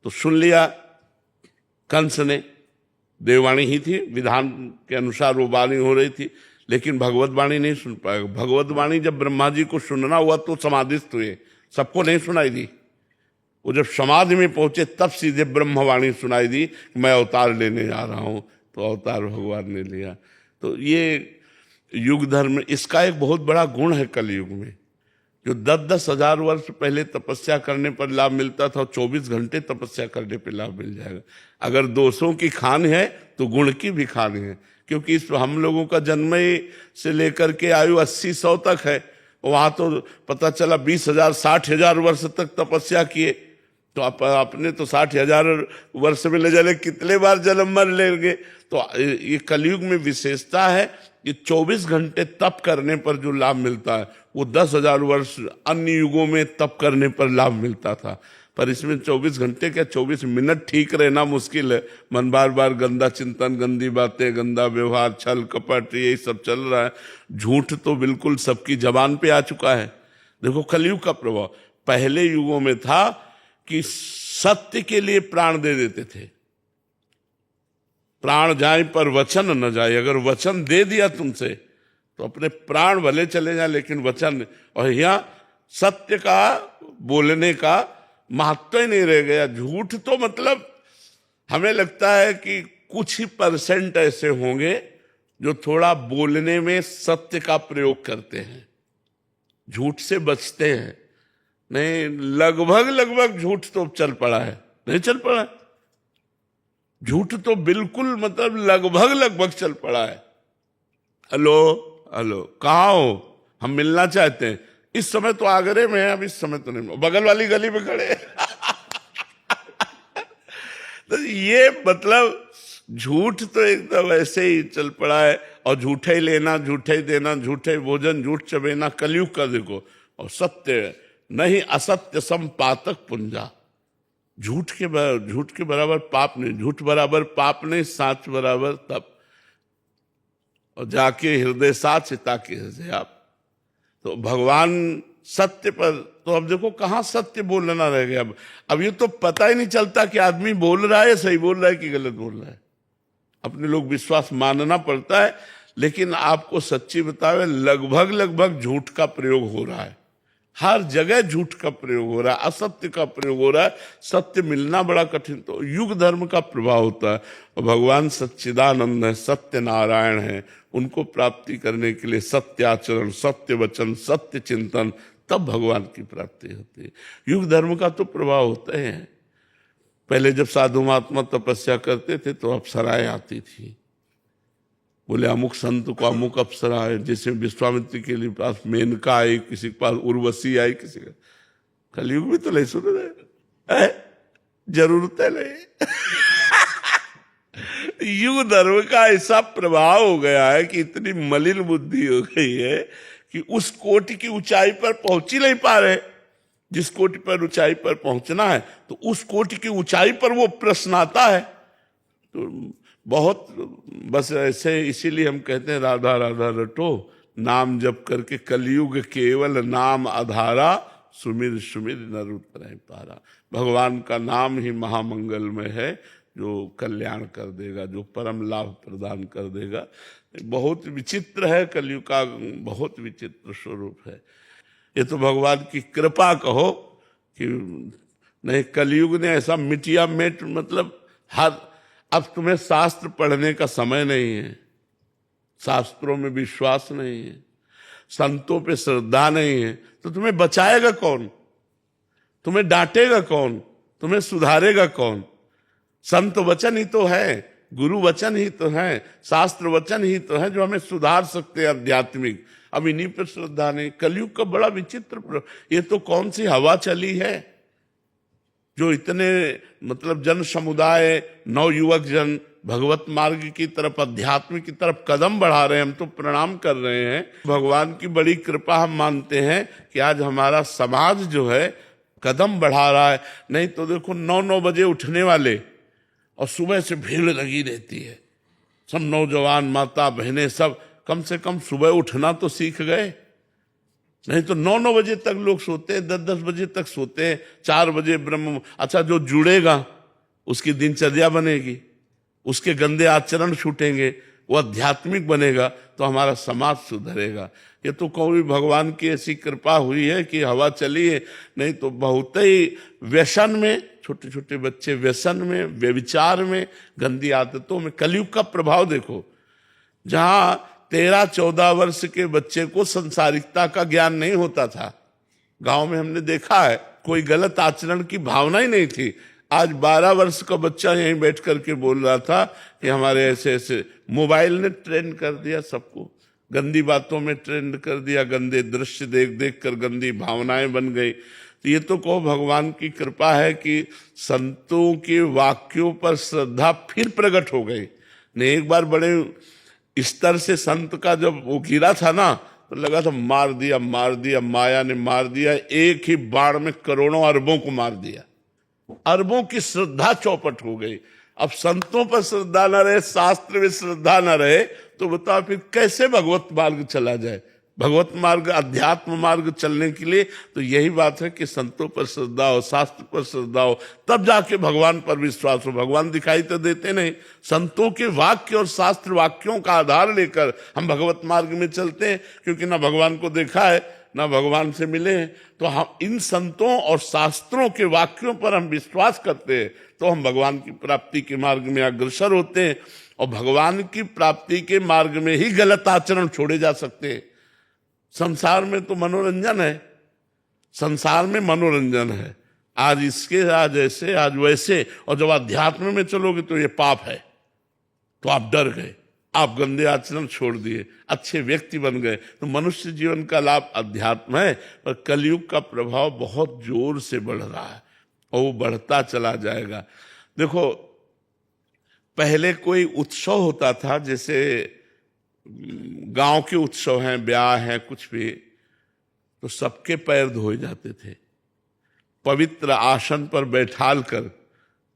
तो सुन लिया कंस ने, देववाणी ही थी, विधान के अनुसार वो वाणी हो रही थी, लेकिन भगवत वाणी नहीं सुन पाएगा। भगवत वाणी जब ब्रह्मा जी को सुनना हुआ तो समाधिस्थ हुए, सबको नहीं सुनाई दी। वो जब समाधि में पहुंचे तब सीधे ब्रह्मवाणी सुनाई दी, मैं अवतार लेने जा रहा हूं, तो अवतार भगवान ने लिया। तो ये युग धर्म, इसका एक बहुत बड़ा गुण है कलयुग में, जो 10-10 हजार वर्ष पहले तपस्या करने पर लाभ मिलता था, 24 घंटे तपस्या करने पर लाभ मिल जाएगा। अगर दोषों की खान है तो गुण की भी खान है, क्योंकि इस हम लोगों का जन्म से लेकर के आयु 80-100 तक है, वहां तो पता चला 20,000 60,000 वर्ष तक तपस्या किए। तो अपने तो 60,000 वर्ष में ले जाने कितने बार जन्म मर लेंगे। तो ये कलयुग में विशेषता है कि 24 घंटे तप करने पर जो लाभ मिलता है वो 10,000 वर्ष अन्य युगों में तप करने पर लाभ मिलता था। पर इसमें 24 घंटे क्या 24 मिनट ठीक रहना मुश्किल है। मन बार बार गंदा चिंतन, गंदी बातें, गंदा व्यवहार, छल कपट, यही सब चल रहा है। झूठ तो बिल्कुल सबकी जबान पे आ चुका है। देखो कलयुग का प्रभाव पहले युगों में था कि सत्य के लिए प्राण दे देते थे, प्राण जाए पर वचन न जाए। अगर वचन दे दिया तुमसे तो अपने प्राण भले चले जाए, लेकिन वचन, और यहाँ सत्य का बोलने का महत्व ही नहीं रह गया। झूठ तो मतलब हमें लगता है कि कुछ ही % ऐसे होंगे जो थोड़ा बोलने में सत्य का प्रयोग करते हैं, झूठ से बचते हैं। नहीं, लगभग झूठ तो चल पड़ा है, नहीं चल पड़ा है? झूठ तो बिल्कुल मतलब लगभग चल पड़ा है। हेलो, कहाँ हो? हम मिलना चाहते हैं। इस समय तो आगरे में है, अब इस समय तो नहीं, बगल वाली गली में खड़े तो ये मतलब झूठ तो एकदम ऐसे ही चल पड़ा है। और झूठे ही लेना, झूठे ही देना, झूठे ही भोजन, झूठ चबेना, कलयुग का देखो। और सत्य नहीं असत्य संपातक पुंजा। झूठ के बराबर पाप नहीं, झूठ बराबर पाप नहीं, साच बराबर तप। और जाके हृदय साच ताकि हृदय आप। तो भगवान सत्य पर, तो अब देखो कहाँ सत्य बोलना रह गया। अब ये तो पता ही नहीं चलता कि आदमी बोल रहा है, सही बोल रहा है कि गलत बोल रहा है। अपने लोग विश्वास मानना पड़ता है, लेकिन आपको सच्ची बतावे लगभग झूठ का प्रयोग हो रहा है। हर जगह झूठ का प्रयोग हो रहा है, असत्य का प्रयोग हो रहा है। सत्य मिलना बड़ा कठिन, तो युग धर्म का प्रभाव होता है। और भगवान सच्चिदानंद है, सत्य नारायण है। उनको प्राप्ति करने के लिए सत्य आचरण, सत्य वचन, सत्य चिंतन, तब भगवान की प्राप्ति होती है। युग धर्म का तो प्रभाव होता है। पहले जब साधु महात्मा तपस्या करते थे तो अप्सराएं आती थी, बोले अमुक संत को अमुक अप्सरा है। जैसे विश्वामित्र के लिए पास मेनका आई, किसी के पास उर्वशी आई, किसी का। कलयुग में तो नहीं सुन रहे, जरूरत है नहीं युग धर्म का ऐसा प्रभाव हो गया है कि इतनी मलिन बुद्धि हो गई है कि उस कोटि की ऊंचाई पर पहुंच ही नहीं पा रहे। जिस कोटि पर ऊंचाई पर पहुंचना है, तो उस कोटि की ऊंचाई पर वो प्रश्न आता है। तो बहुत बस ऐसे, इसीलिए हम कहते हैं राधा राधा रटो, नाम जप करके कलयुग केवल नाम आधारा, सुमिर सुमिर नर उतरै पारा। भगवान का नाम ही महामंगलमय है, जो कल्याण कर देगा, जो परम लाभ प्रदान कर देगा। बहुत विचित्र है कलयुग का, बहुत विचित्र स्वरूप है। ये तो भगवान की कृपा कहो कि नहीं, कलयुग ने ऐसा मिटिया मेट, मतलब अब तुम्हें शास्त्र पढ़ने का समय नहीं है, शास्त्रों में विश्वास नहीं है, संतों पे श्रद्धा नहीं है, तो तुम्हें बचाएगा कौन? तुम्हें डांटेगा कौन? तुम्हें सुधारेगा कौन? संत वचन ही तो है, गुरु वचन ही तो है, शास्त्र वचन ही तो है जो हमें सुधार सकते हैं आध्यात्मिक। अब इन्हीं पर श्रद्धा नहीं। कलयुग का बड़ा विचित्र, ये तो कौन सी हवा चली है जो इतने मतलब जन समुदाय, नवयुवक जन भगवत मार्ग की तरफ, अध्यात्म की तरफ कदम बढ़ा रहे हैं। हम तो प्रणाम कर रहे हैं। भगवान की बड़ी कृपा हम मानते हैं कि आज हमारा समाज जो है कदम बढ़ा रहा है। नहीं तो देखो 9 बजे उठने वाले और सुबह से भीड़ लगी रहती है। सब नौजवान माता बहनें सब कम से कम सुबह उठना तो सीख गए। नहीं तो 9 बजे तक लोग सोते हैं, 10 बजे तक सोते हैं, 4 बजे ब्रह्म। अच्छा, जो जुड़ेगा उसकी दिनचर्या बनेगी, उसके गंदे आचरण छूटेंगे, वो आध्यात्मिक बनेगा, तो हमारा समाज सुधरेगा। ये तो कोई भगवान की ऐसी कृपा हुई है कि हवा चली है। नहीं तो बहुत ही व्यसन में, छोटे छोटे बच्चे व्यसन में, व्यभिचार में, गंदी आदतों में। कलयुग का प्रभाव देखो, जहां 13-14 वर्ष के बच्चे को संसारिकता का ज्ञान नहीं होता था, गांव में हमने देखा है, कोई गलत आचरण की भावना ही नहीं थी। आज 12 वर्ष का बच्चा यहीं बैठ करके बोल रहा था कि हमारे ऐसे ऐसे। मोबाइल ने ट्रेंड कर दिया सबको, गंदी बातों में ट्रेंड कर दिया, गंदे दृश्य देख देख कर गंदी भावनाएं बन गई। तो ये तो कहो भगवान की कृपा है कि संतों के वाक्यों पर श्रद्धा फिर प्रकट हो गई। ने एक बार बड़े स्तर से संत का जब वो गिरा था ना, तो लगा था मार दिया, माया ने मार दिया। एक ही बाण में करोड़ों अरबों को मार दिया। अरबों की श्रद्धा चौपट हो गई। अब संतों पर श्रद्धा न रहे, शास्त्र में श्रद्धा न रहे, तो बताओ फिर कैसे भगवत मार्ग चला जाए? भगवत मार्ग, अध्यात्म मार्ग चलने के लिए तो यही बात है कि संतों पर श्रद्धा हो, शास्त्र पर श्रद्धा हो, तब जाके भगवान पर विश्वास हो। भगवान दिखाई तो देते नहीं, संतों के वाक्य और शास्त्र वाक्यों का आधार लेकर हम भगवत मार्ग में चलते हैं, क्योंकि ना भगवान को देखा है ना भगवान से मिले हैं। तो हम इन संतों और शास्त्रों के वाक्यों पर हम विश्वास करते हैं, तो हम भगवान की प्राप्ति के मार्ग में अग्रसर होते हैं। और भगवान की प्राप्ति के मार्ग में ही गलत आचरण छोड़े जा सकते हैं। संसार में तो मनोरंजन है, संसार में मनोरंजन है, आज इसके, आज ऐसे, आज वैसे, और जब अध्यात्म में चलोगे तो ये पाप है, तो आप डर गए, आप गंदे आचरण छोड़ दिए, अच्छे व्यक्ति बन गए। तो मनुष्य जीवन का लाभ अध्यात्म है, पर कलयुग का प्रभाव बहुत जोर से बढ़ रहा है और वो बढ़ता चला जाएगा। देखो, पहले कोई उत्सव होता था, जैसे गांव के उत्सव हैं, ब्याह हैं, कुछ भी, तो सबके पैर धोए जाते थे, पवित्र आसन पर बैठाल कर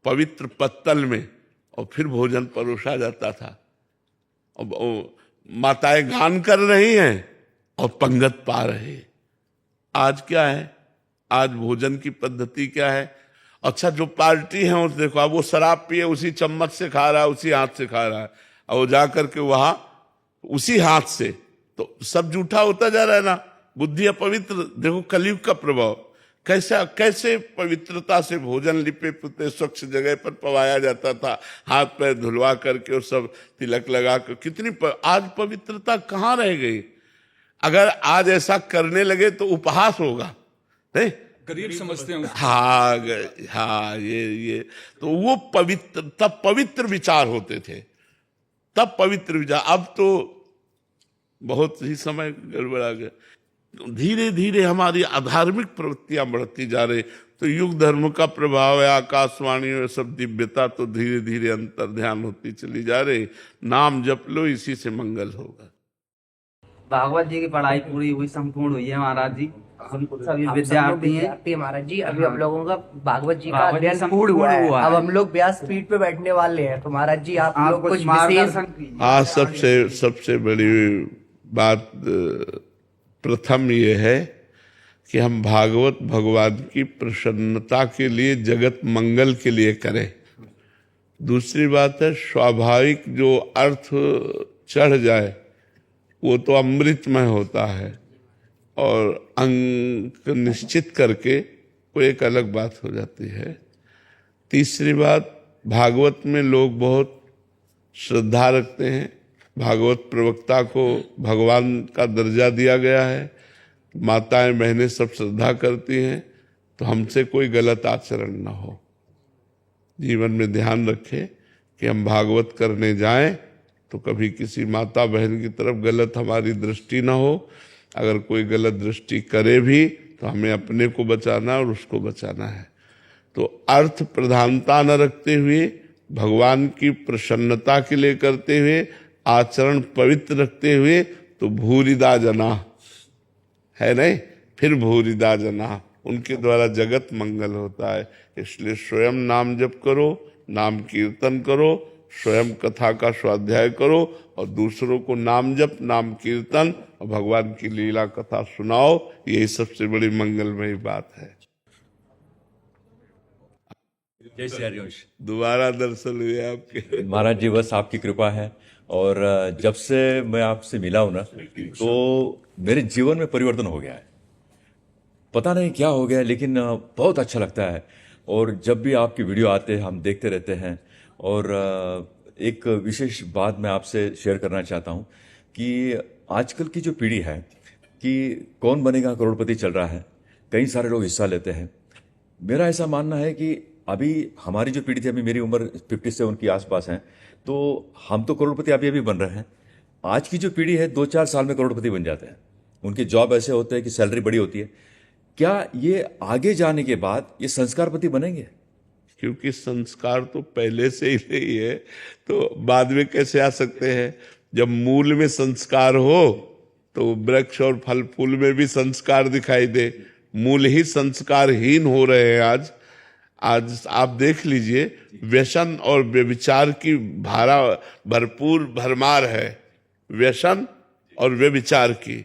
पवित्र पत्तल में, और फिर भोजन परोसा जाता था। और माताएं गान कर रही हैं और पंगत पा रहे हैं। आज क्या है? आज भोजन की पद्धति क्या है? अच्छा, जो पार्टी है उस देखो, अब वो शराब पिए उसी चम्मच से खा रहा है, उसी हाथ से खा रहा है, और वो जा करके वहां उसी हाथ से, तो सब जूठा होता जा रहा है ना, बुद्धि अपवित्र। देखो कलयुग का प्रभाव, कैसे पवित्रता से भोजन लिपे पुते स्वच्छ जगह पर पवाया जाता था, हाथ पैर धुलवा करके और सब तिलक लगा कर, कितनी आज पवित्रता कहाँ रह गई? अगर आज ऐसा करने लगे तो उपहास होगा, नहीं? गरीब समझते हैं उसको। हाँ, ये तो वो पवित्र, तब पवित्र विचार होते थे, तब पवित्र विचार। अब तो बहुत ही समय गड़बड़ा गया। धीरे धीरे हमारी अधार्मिक प्रवृत्तियां बढ़ती जा रही, तो युग धर्म का प्रभाव है, आकाशवाणी और सब दिव्यता तो धीरे धीरे अंतर ध्यान होती चली जा रही। नाम जप लो, इसी से मंगल होगा। भागवत जी की पढ़ाई पूरी हुई, संपूर्ण हुई है महाराज जी। हम सभी विद्यार्थी हैं महाराज जी। अभी हम लोगों का भागवत जी का भागवत जी अध्ययन संपूर्ण पूर्ण हुआ है। हुआ है। अब हम लोग व्यास पीठ पे बैठने वाले हैं, तो महाराज जी आप लोग कुछ विशेष मार्गदर्शन कीजिए। आज सबसे बड़ी बात प्रथम ये है कि हम भागवत भगवान की प्रसन्नता के लिए, जगत मंगल के लिए करें। दूसरी बात है, स्वाभाविक जो अर्थ चढ़ जाए वो तो अमृतमय होता है, और अंक निश्चित करके वो एक अलग बात हो जाती है। तीसरी बात, भागवत में लोग बहुत श्रद्धा रखते हैं, भागवत प्रवक्ता को भगवान का दर्जा दिया गया है, माताएं बहनें सब श्रद्धा करती हैं, तो हमसे कोई गलत आचरण ना हो। जीवन में ध्यान रखें कि हम भागवत करने जाएं तो कभी किसी माता बहन की तरफ गलत हमारी दृष्टि ना हो। अगर कोई गलत दृष्टि करे भी तो हमें अपने को बचाना और उसको बचाना है। तो अर्थ प्रधानता न रखते हुए, भगवान की प्रसन्नता के लिए करते हुए, आचरण पवित्र रखते हुए, तो भूरिदा जना है नहीं, फिर भूरिदा जना, उनके द्वारा जगत मंगल होता है। इसलिए स्वयं नाम जप करो, नाम कीर्तन करो, स्वयं कथा का स्वाध्याय करो, और दूसरों को नाम जप, नाम कीर्तन और भगवान की लीला कथा सुनाओ। यही सबसे बड़ी मंगलमयी बात है। जय श्री हरिवंश। दोबारा दर्शन हुए आपके। महाराज जी, बस आपकी कृपा है, और जब से मैं आपसे मिला हूं ना, तो मेरे जीवन में परिवर्तन हो गया है। पता नहीं क्या हो गया, लेकिन बहुत अच्छा लगता है। और जब भी आपकी वीडियो आते हैं हम देखते रहते हैं। और एक विशेष बात मैं आपसे शेयर करना चाहता हूं कि आजकल की जो पीढ़ी है कि कौन बनेगा करोड़पति चल रहा है, कई सारे लोग हिस्सा लेते हैं। मेरा ऐसा मानना है कि अभी हमारी जो पीढ़ी थी, अभी मेरी उम्र 57 के आसपास है, तो हम तो करोड़पति अभी बन रहे हैं। आज की जो पीढ़ी है 2-4 साल में करोड़पति बन जाते हैं। उनके जॉब ऐसे होते हैं कि सैलरी बड़ी होती है। क्या ये आगे जाने के बाद ये संस्कारपति बनेंगे? क्योंकि संस्कार तो पहले से ही नहीं है, तो बाद में कैसे आ सकते हैं? जब मूल में संस्कार हो तो वृक्ष और फल फूल में भी संस्कार दिखाई दे। मूल ही संस्कारहीन हो रहे हैं आज आप देख लीजिए, व्यसन और व्यभिचार की भरपूर भरमार है। व्यसन और व्यभिचार की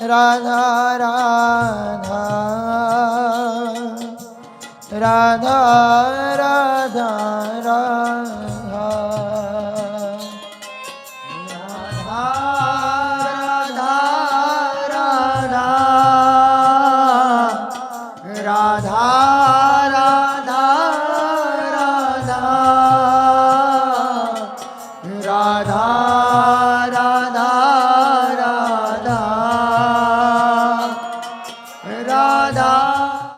राधा राधा राधा राधा राधा